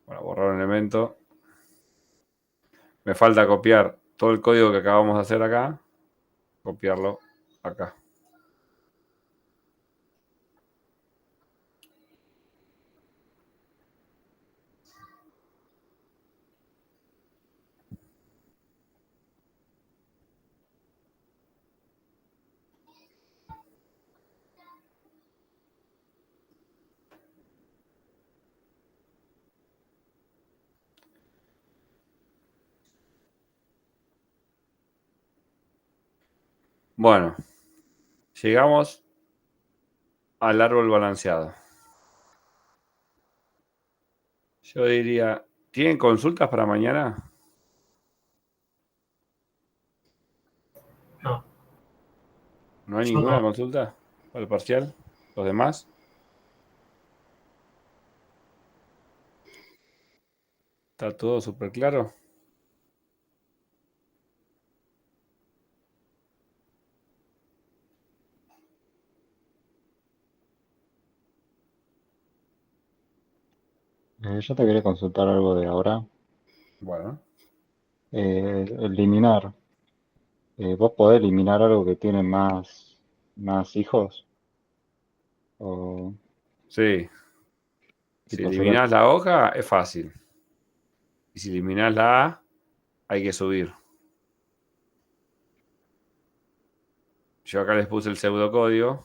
Bueno, borrar un elemento. Me falta copiar todo el código que acabamos de hacer acá. Copiarlo acá. Bueno, llegamos al árbol balanceado. Yo diría, ¿tienen consultas para mañana? No, ¿No hay yo ninguna no. consulta para el parcial? ¿Los demás? ¿Está todo súper claro? Yo te quería consultar algo de ahora. Bueno, Eliminar. ¿Vos podés eliminar algo que tiene más hijos? O sí. Si tipo sería. eliminás la hoja, es fácil. Y si eliminás la A, hay que subir. Yo acá les puse el pseudocódigo.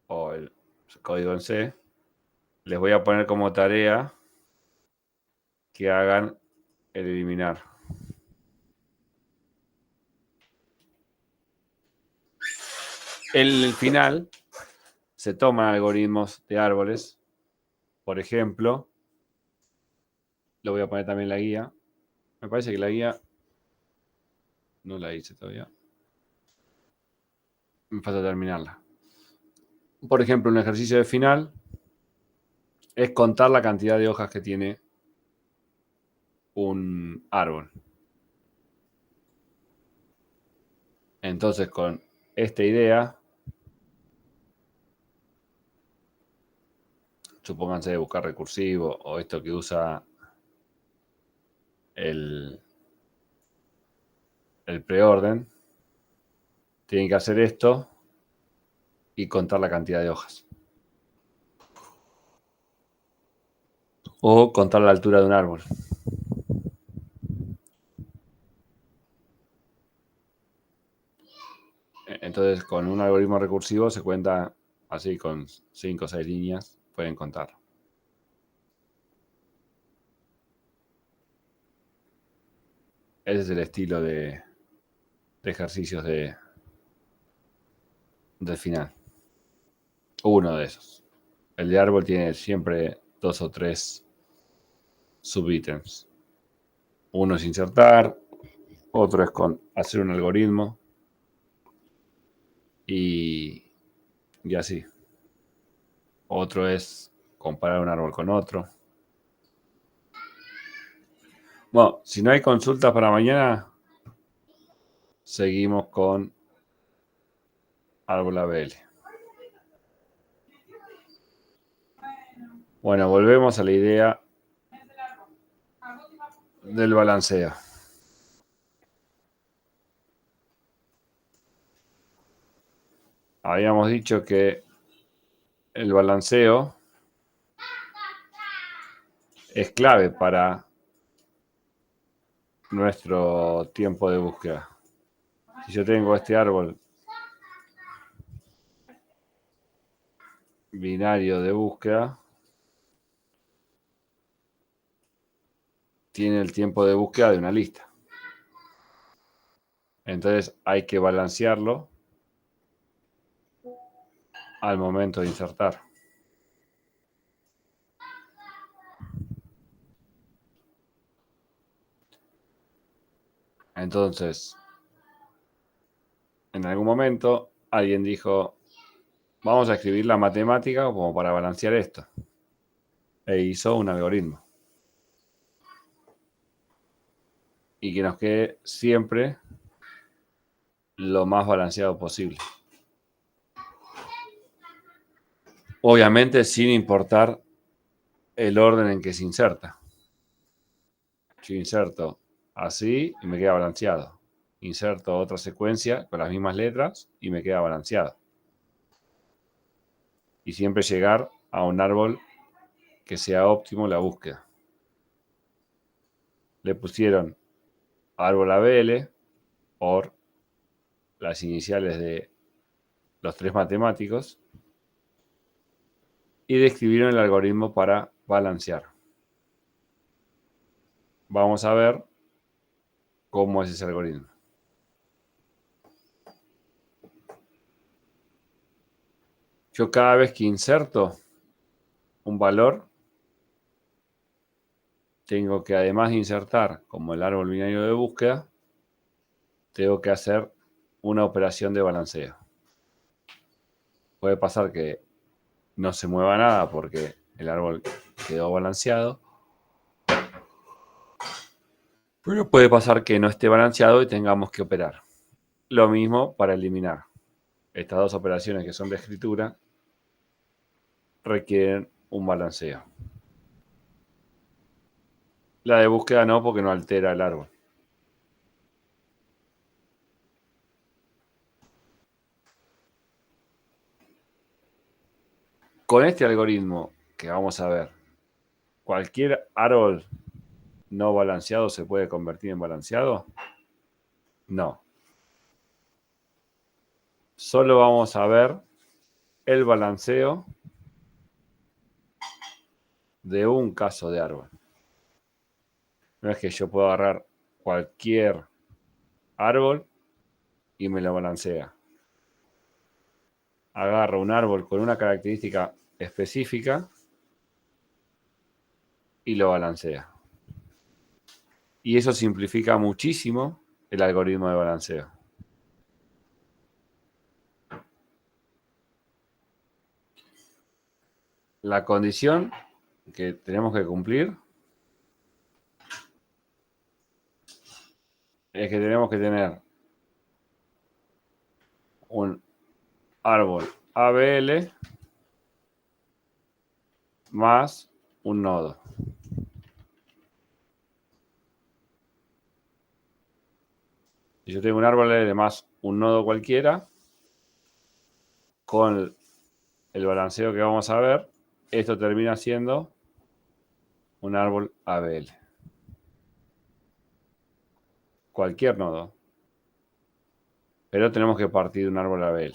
O el código en C. Les voy a poner como tarea que hagan el eliminar. El final se toman algoritmos de árboles. Por ejemplo, lo voy a poner también en la guía. Me parece que la guía no la hice todavía. Me falta terminarla. Por ejemplo, un ejercicio de final es contar la cantidad de hojas que tiene un árbol. Entonces, con esta idea, supónganse de buscar recursivo o esto que usa el preorden, tienen que hacer esto y contar la cantidad de hojas. O contar la altura de un árbol. Entonces, con un algoritmo recursivo se cuenta así, con 5 o 6 líneas, pueden contar. Ese es el estilo de ejercicios del final. Uno de esos. El de árbol tiene siempre 2 o 3 subítems. Uno es insertar, otro es con hacer un algoritmo y así. Otro es comparar un árbol con otro. Bueno, si no hay consultas para mañana, seguimos con árbol ABL. Bueno, volvemos a la idea del balanceo. Habíamos dicho que el balanceo es clave para nuestro tiempo de búsqueda. Si yo tengo este árbol binario de búsqueda, tiene el tiempo de búsqueda de una lista. Entonces hay que balancearlo al momento de insertar. Entonces, en algún momento alguien dijo, vamos a escribir la matemática como para balancear esto. E hizo un algoritmo. Y que nos quede siempre lo más balanceado posible. Obviamente sin importar el orden en que se inserta. Yo inserto así y me queda balanceado. Inserto otra secuencia con las mismas letras y me queda balanceado. Y siempre llegar a un árbol que sea óptimo la búsqueda. Le pusieron árbol ABL por las iniciales de los 3 matemáticos y describieron el algoritmo para balancear. Vamos a ver cómo es ese algoritmo. Yo cada vez que inserto un valor, tengo que, además de insertar como el árbol binario de búsqueda, tengo que hacer una operación de balanceo. Puede pasar que no se mueva nada porque el árbol quedó balanceado, pero puede pasar que no esté balanceado y tengamos que operar. Lo mismo para eliminar. Estas dos operaciones que son de escritura requieren un balanceo. La de búsqueda no, porque no altera el árbol. Con este algoritmo que vamos a ver, ¿cualquier árbol no balanceado se puede convertir en balanceado? No. Solo vamos a ver el balanceo de un caso de árbol. No es que yo puedo agarrar cualquier árbol y me lo balancea. Agarro un árbol con una característica específica y lo balancea. Y eso simplifica muchísimo el algoritmo de balanceo. La condición que tenemos que cumplir es que tenemos que tener un árbol ABL más un nodo. Si yo tengo un árbol ABL más un nodo cualquiera, con el balanceo que vamos a ver, esto termina siendo un árbol ABL. Cualquier nodo. Pero tenemos que partir de un árbol ABL.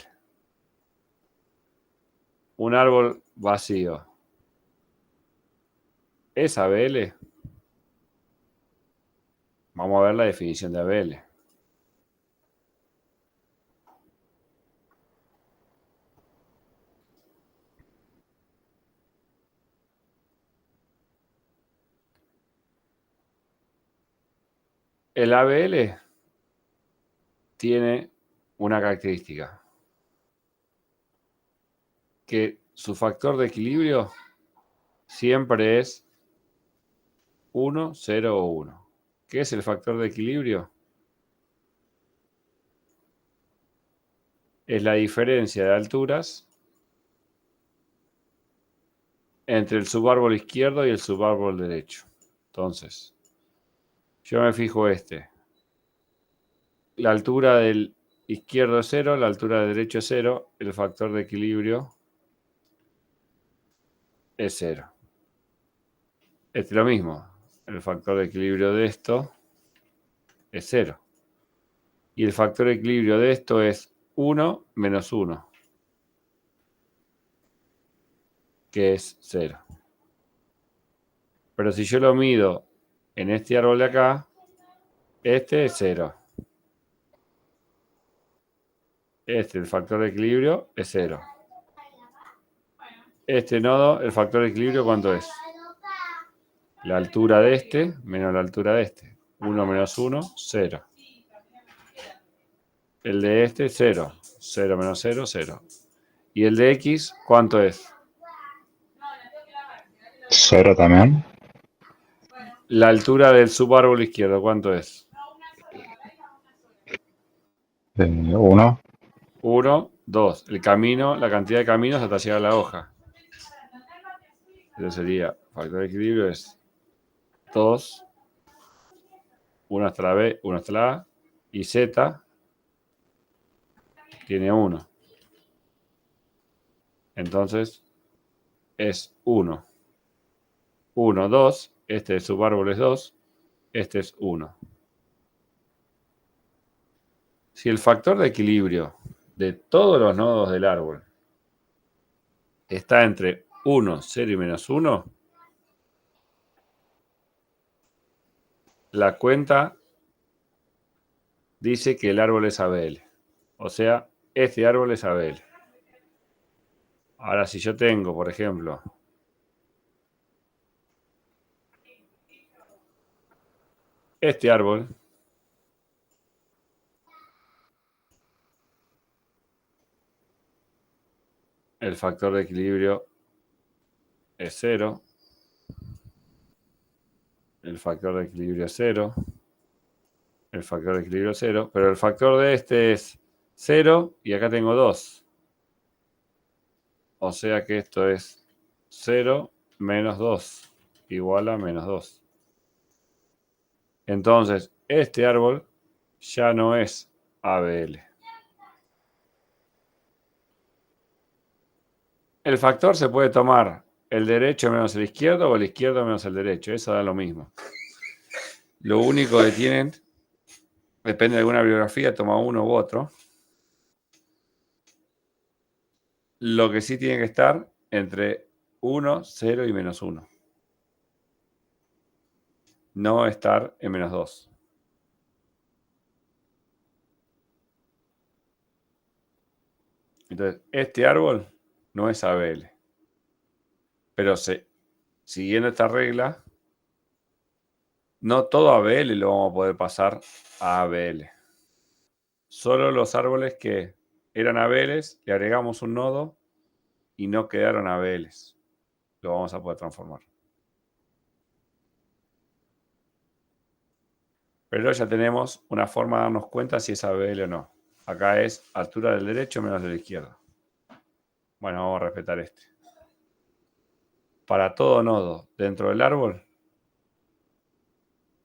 Un árbol vacío. ¿Es ABL? Vamos a ver la definición de ABL. El ABL tiene una característica, que su factor de equilibrio siempre es 1, 0 o 1. ¿Qué es el factor de equilibrio? Es la diferencia de alturas entre el subárbol izquierdo y el subárbol derecho. Entonces, yo me fijo la altura del izquierdo es 0, la altura del derecho es 0, el factor de equilibrio es 0. Este es lo mismo, el factor de equilibrio de esto es 0. Y el factor de equilibrio de esto es 1 menos 1, que es 0. Pero si yo lo mido en este árbol de acá, este es 0. El factor de equilibrio, es 0. Este nodo, el factor de equilibrio, ¿cuánto es? La altura de este menos la altura de este. 1 menos 1, 0. El de este, 0. 0 menos 0, 0. ¿Y el de X, cuánto es? 0 también. La altura del subárbol izquierdo, ¿cuánto es? 1. 1, 2. El camino, la cantidad de caminos hasta llegar a la hoja. Entonces sería, factor de equilibrio es 2, 1 hasta la B, 1 hasta la A, y Z tiene 1. Entonces es 1. 1, 2. Este subárbol es 2. Este es 1. Si el factor de equilibrio de todos los nodos del árbol está entre 1, 0 y menos 1, la cuenta dice que el árbol es ABL. O sea, este árbol es ABL. Ahora, si yo tengo, por ejemplo, este árbol, el factor de equilibrio es 0. El factor de equilibrio es 0. El factor de equilibrio es 0. Pero el factor de este es 0 y acá tengo 2. O sea que esto es 0 menos 2 igual a menos 2. Entonces, este árbol ya no es ABL. El factor se puede tomar el derecho menos el izquierdo o el izquierdo menos el derecho. Eso da lo mismo. Lo único que tienen, depende de alguna bibliografía, toma uno u otro. Lo que sí tiene que estar entre 1, 0 y menos 1. No estar en menos 2. Entonces, este árbol no es ABL. Pero siguiendo esta regla, no todo ABL lo vamos a poder pasar a ABL. Solo los árboles que eran ABLs, le agregamos un nodo y no quedaron ABLs. Lo vamos a poder transformar. Pero ya tenemos una forma de darnos cuenta si es ABL o no. Acá es altura del derecho menos del izquierdo. Bueno, vamos a respetar este. Para todo nodo dentro del árbol,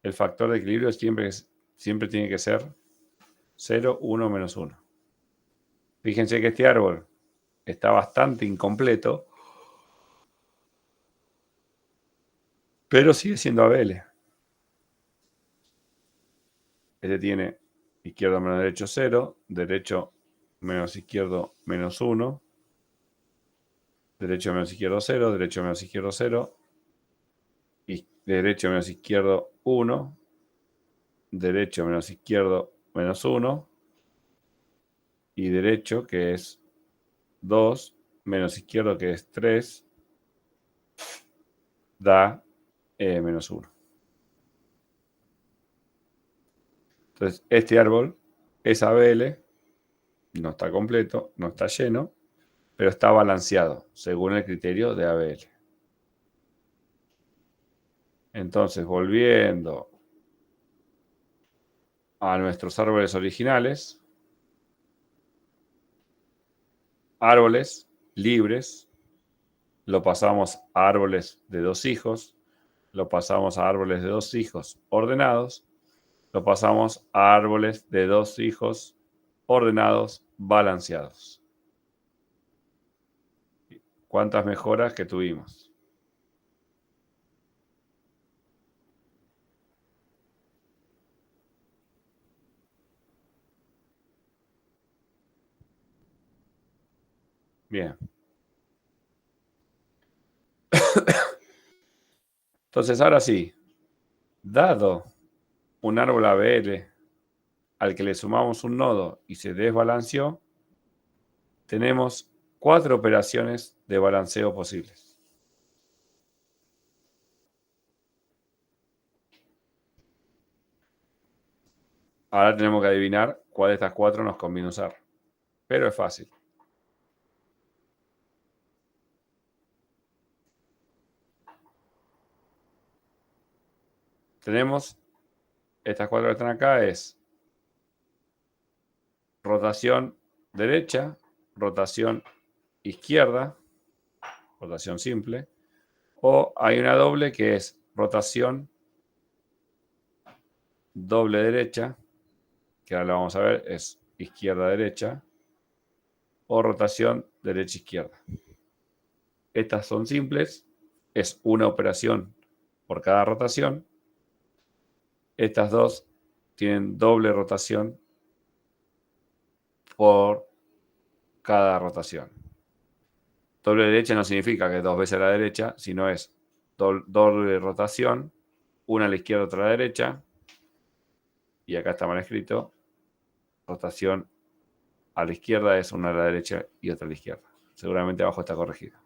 el factor de equilibrio siempre tiene que ser 0, 1, menos 1. Fíjense que este árbol está bastante incompleto, pero sigue siendo ABL. Este tiene izquierdo menos derecho 0, derecho menos izquierdo menos 1, derecho menos izquierdo 0, derecho menos izquierdo 0, y derecho menos izquierdo 1, derecho menos izquierdo menos 1, y derecho que es 2, menos izquierdo que es 3, da menos 1. Entonces, este árbol es ABL, no está completo, no está lleno, pero está balanceado según el criterio de ABL. Entonces, volviendo a nuestros árboles originales, árboles libres, lo pasamos a árboles de 2 hijos, lo pasamos a árboles de 2 hijos ordenados, lo pasamos a árboles de 2 hijos ordenados, balanceados. ¿Cuántas mejoras que tuvimos? Bien. Entonces, ahora sí, dado un árbol ABL al que le sumamos un nodo y se desbalanceó, tenemos 4 operaciones de balanceo posibles. Ahora tenemos que adivinar cuál de estas 4 nos conviene usar. Pero es fácil. Tenemos estas 4 que están acá, es rotación derecha, rotación izquierda, rotación simple, o hay una doble que es rotación doble derecha, que ahora lo vamos a ver, es izquierda-derecha, o rotación derecha-izquierda. Estas son simples, es una operación por cada rotación. Estas dos tienen doble rotación por cada rotación. Doble derecha no significa que 2 veces a la derecha, sino es doble rotación, una a la izquierda, otra a la derecha, y acá está mal escrito, rotación a la izquierda es una a la derecha y otra a la izquierda. Seguramente abajo está corregido.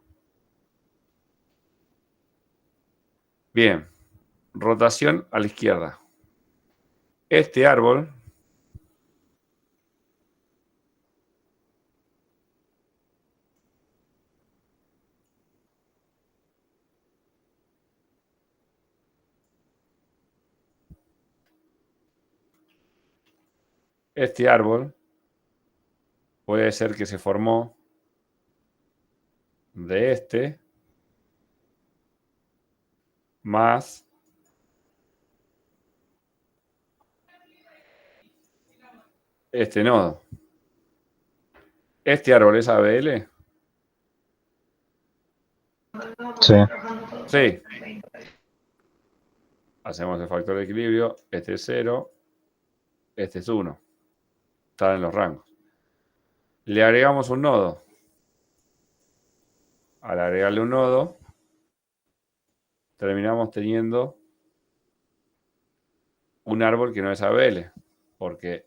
Bien, rotación a la izquierda. Este árbol puede ser que se formó de este más este nodo. ¿Este árbol es ABL? Sí. Sí. Hacemos el factor de equilibrio. Este es 0. Este es 1. Están en los rangos. Le agregamos un nodo. Al agregarle un nodo, terminamos teniendo un árbol que no es ABL. Porque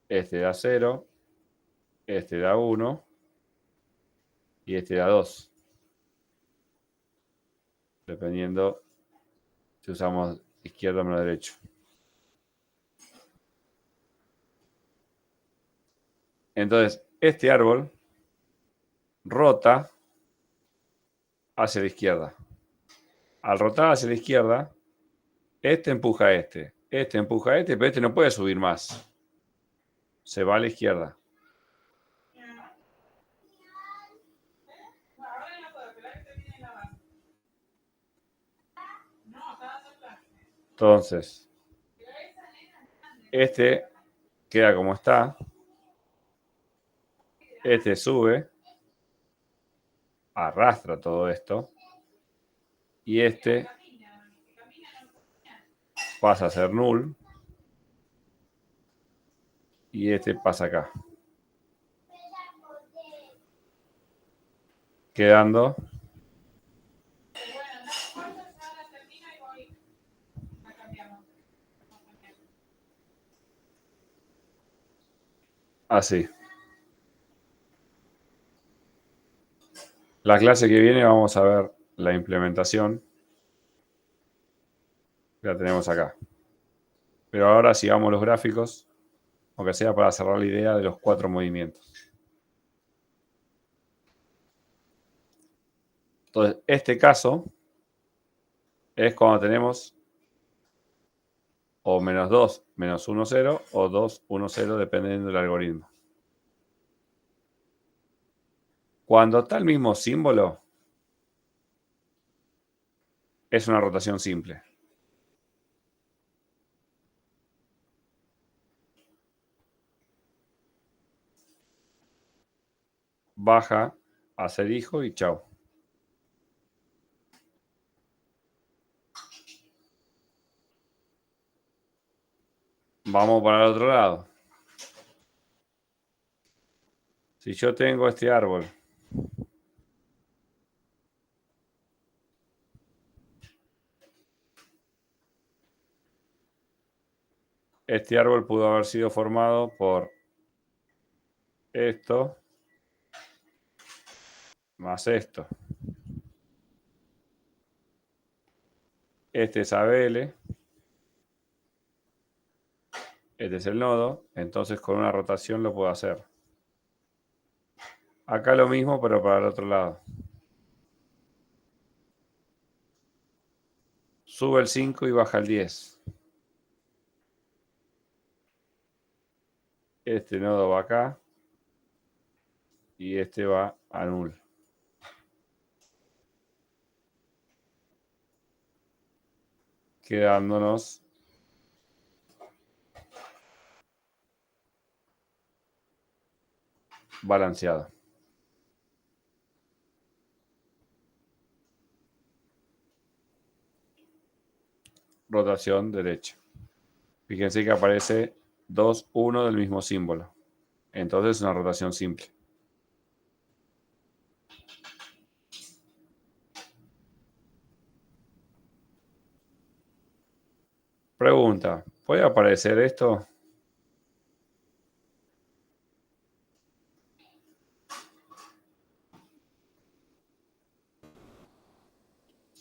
este da 0, este da 1 y este da 2. Dependiendo si usamos izquierda o derecho. Entonces, este árbol rota hacia la izquierda. Al rotar hacia la izquierda, este empuja a este empuja a este, pero este no puede subir más. Se va a la izquierda. Entonces, este queda como está. Este sube, arrastra todo esto. Y este pasa a ser null. Y este pasa acá. Quedando así. La clase que viene vamos a ver la implementación. La tenemos acá. Pero ahora sigamos los gráficos, aunque sea para cerrar la idea de los 4 movimientos. Entonces, este caso es cuando tenemos o menos 2, menos 1, 0, o 2, 1, 0, dependiendo del algoritmo. Cuando está el mismo símbolo, es una rotación simple. Baja, hacer hijo y chao. Vamos para el otro lado. Si yo tengo este árbol, este árbol pudo haber sido formado por esto más esto. Este es ABL. Este es el nodo. Entonces con una rotación lo puedo hacer. Acá lo mismo, pero para el otro lado. Sube el 5 y baja el 10. Este nodo va acá. Y este va a null. Quedándonos balanceado. Rotación derecha. Fíjense que aparece 2, 1 del mismo símbolo. Entonces es una rotación simple. Pregunta, ¿puede aparecer esto?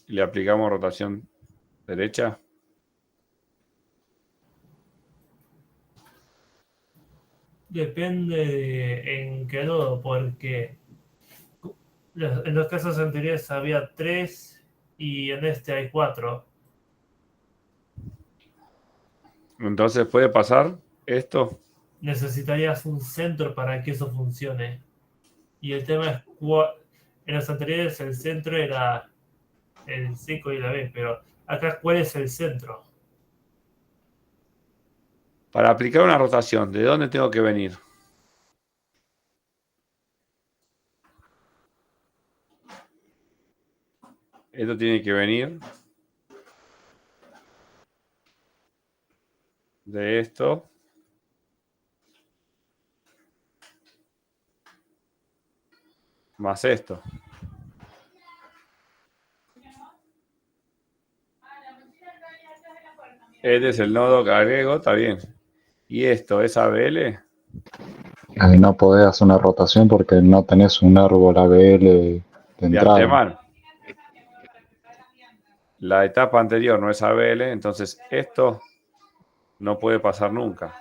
Y le aplicamos rotación derecha. Depende en qué nodo, porque en los casos anteriores había 3 y en este hay 4. Entonces, ¿puede pasar esto? Necesitarías un centro para que eso funcione. Y el tema es, en los anteriores el centro era el 5 y la B, pero acá, ¿cuál es el centro? Para aplicar una rotación, ¿de dónde tengo que venir? Esto tiene que venir de esto. Más esto. Este es el nodo que agrego, está bien. ¿Y esto es ABL? Ahí no podés hacer una rotación porque no tenés un árbol ABL de De entrada. antemano. La etapa anterior no es ABL, entonces esto no puede pasar nunca.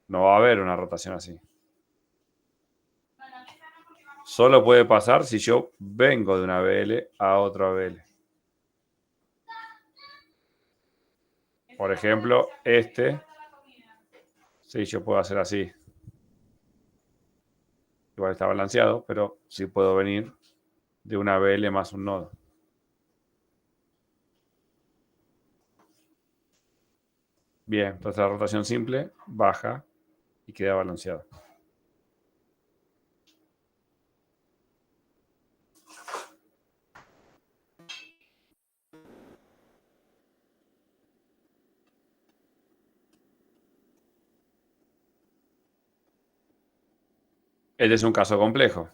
No va a haber una rotación así. Solo puede pasar si yo vengo de una ABL a otro ABL. Por ejemplo, este, sí, yo puedo hacer así. Igual está balanceado, pero sí puedo venir de una ABL más un nodo. Bien, entonces la rotación simple baja y queda balanceado. Este es un caso complejo.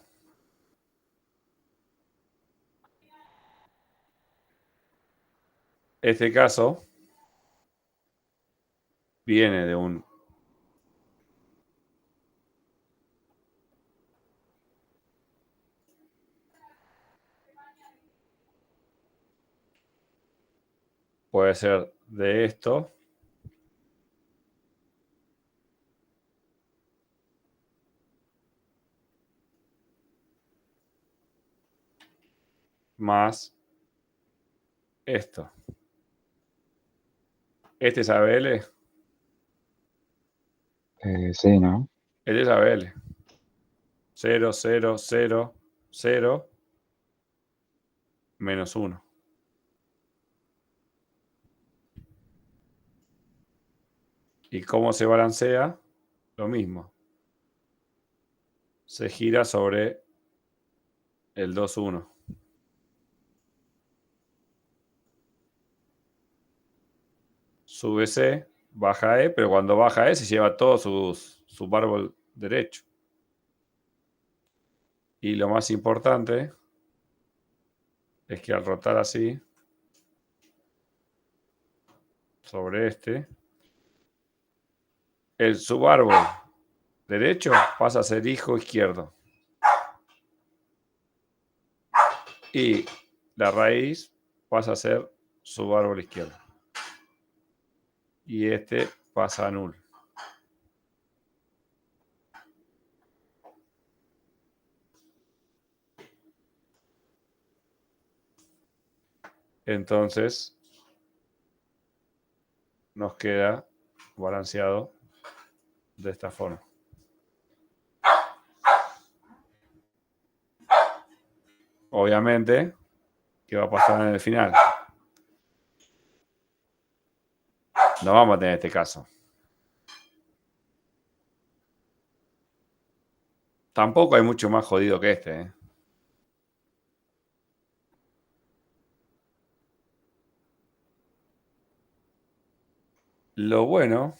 Este caso viene de un puede ser de esto más esto. Este es ABL. Sí, ¿no? Este es ABL. 0, 0, 0, 0, menos 1. ¿Y cómo se balancea? Lo mismo. Se gira sobre el 2, 1. Sube C, baja E, pero cuando baja E se lleva todo su árbol derecho. Y lo más importante es que al rotar así sobre este, el subárbol derecho pasa a ser hijo izquierdo. Y la raíz pasa a ser subárbol izquierdo. Y este pasa a null. Entonces, nos queda balanceado de esta forma. Obviamente, ¿qué va a pasar en el final? No vamos a tener este caso. Tampoco hay mucho más jodido que este, ¿eh? Lo bueno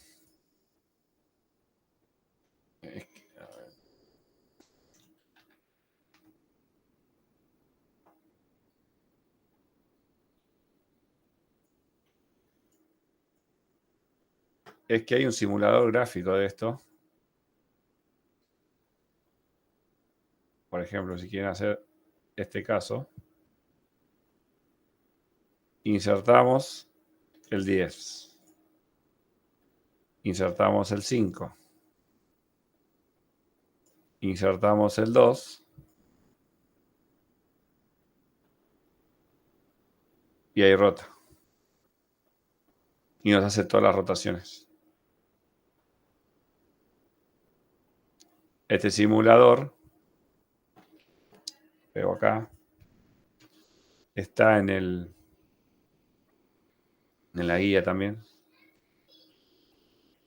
es que, hay un simulador gráfico de esto. Por ejemplo, si quieren hacer este caso, insertamos el 10, insertamos el 5, insertamos el 2 y ahí rota. Y nos hace todas las rotaciones. Este simulador, veo acá, está en la guía también.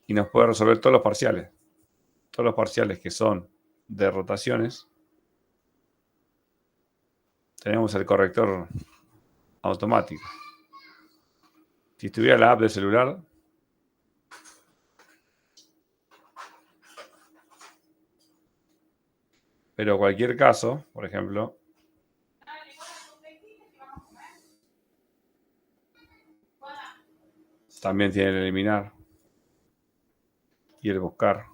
Y nos puede resolver todos los parciales. Todos los parciales que son de rotaciones. Tenemos el corrector automático. Si estuviera la app de celular, pero cualquier caso, por ejemplo, también tiene el eliminar y el buscar.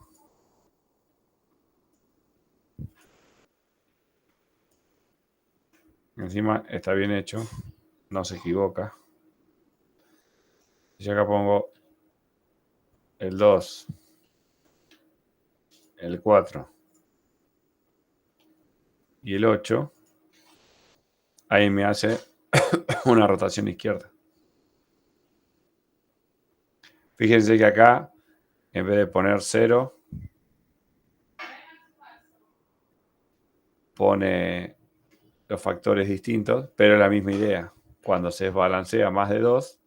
Encima está bien hecho, no se equivoca. Y acá pongo el 2, el 4 y el 8, ahí me hace una rotación izquierda. Fíjense que acá, en vez de poner 0, pone los factores distintos, pero es la misma idea. Cuando se desbalancea más de 2,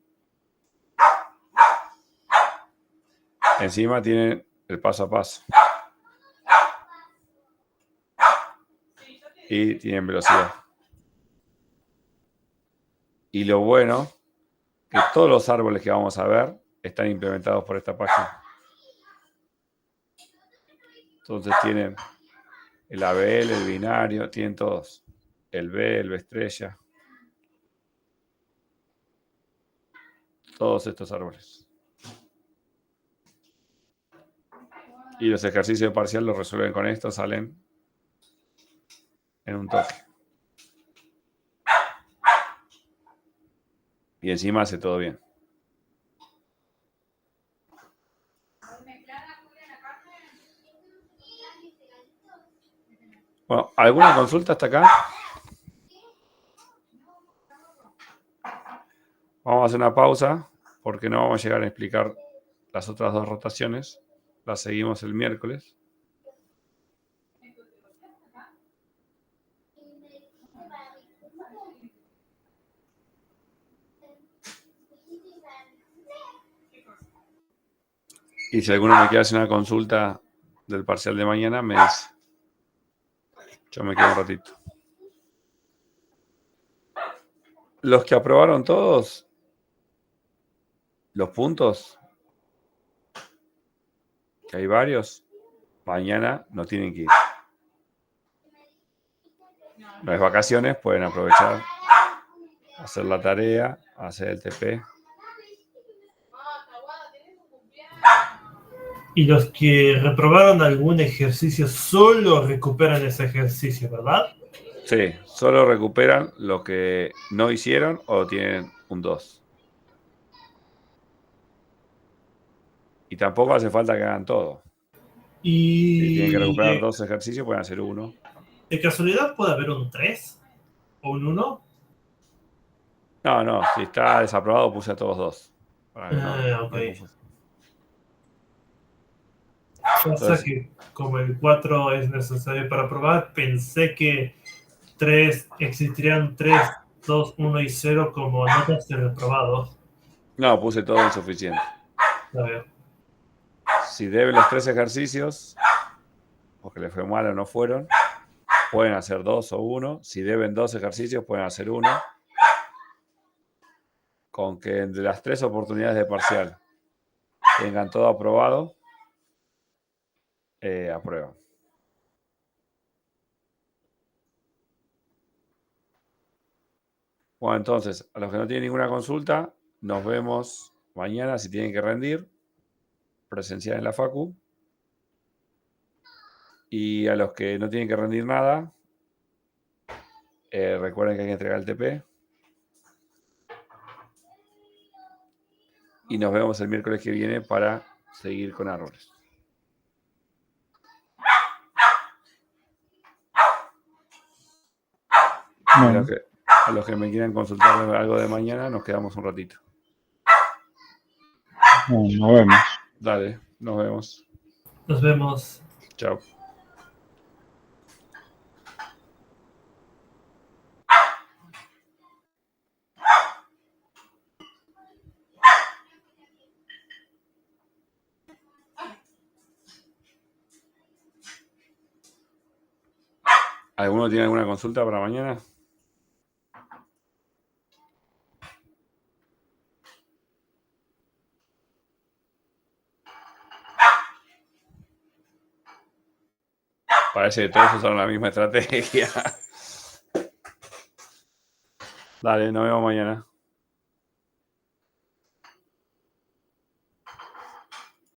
encima tienen el paso a paso. Y tienen velocidad. Y lo bueno, que todos los árboles que vamos a ver están implementados por esta página. Entonces tienen el ABL, el binario, tienen todos. El B estrella. Todos estos árboles. Y los ejercicios de parcial los resuelven con esto, salen en un toque. Y encima hace todo bien. Bueno, ¿alguna consulta hasta acá? Vamos a hacer una pausa porque no vamos a llegar a explicar las otras dos rotaciones. Las seguimos el miércoles. Y si alguno me quiere hacer una consulta del parcial de mañana, me dice. Yo me quedo un ratito. Los que aprobaron todos los puntos, que hay varios, mañana no tienen que ir. no es vacaciones, pueden aprovechar, hacer la tarea, hacer el TP. Y los que reprobaron algún ejercicio solo recuperan ese ejercicio, ¿verdad? Sí, solo recuperan lo que no hicieron o tienen un 2. Y tampoco hace falta que hagan todo. Si tienen que recuperar Y 2 ejercicios, pueden hacer uno. de casualidad puede haber un 3 o un 1. No, si está desaprobado puse a todos 2. Para que no Ok. hay confusión. Pasa Entonces, que como el 4 es necesario para probar, pensé que 3 existirían 3, 2, 1 y 0 como notas de reprobados. no, puse todo insuficiente. A ver. Si deben los 3 ejercicios, porque les fue mal o no fueron, pueden hacer 2 o 1. Si deben 2 ejercicios, pueden hacer 1. Con que entre las 3 oportunidades de parcial tengan todo aprobado, aprueban. Bueno, entonces, a los que no tienen ninguna consulta, nos vemos mañana si tienen que rendir, presencial en la Facu. Y a los que no tienen que rendir nada, recuerden que hay que entregar el TP. Y nos vemos el miércoles que viene para seguir con árboles. Bueno, A los que me quieran consultar algo de mañana, nos quedamos un ratito. nos vemos. Dale, nos vemos. Nos vemos. Chao. ¿Alguno tiene alguna consulta para mañana? Parece que todos usaron la misma estrategia. Dale, nos vemos mañana.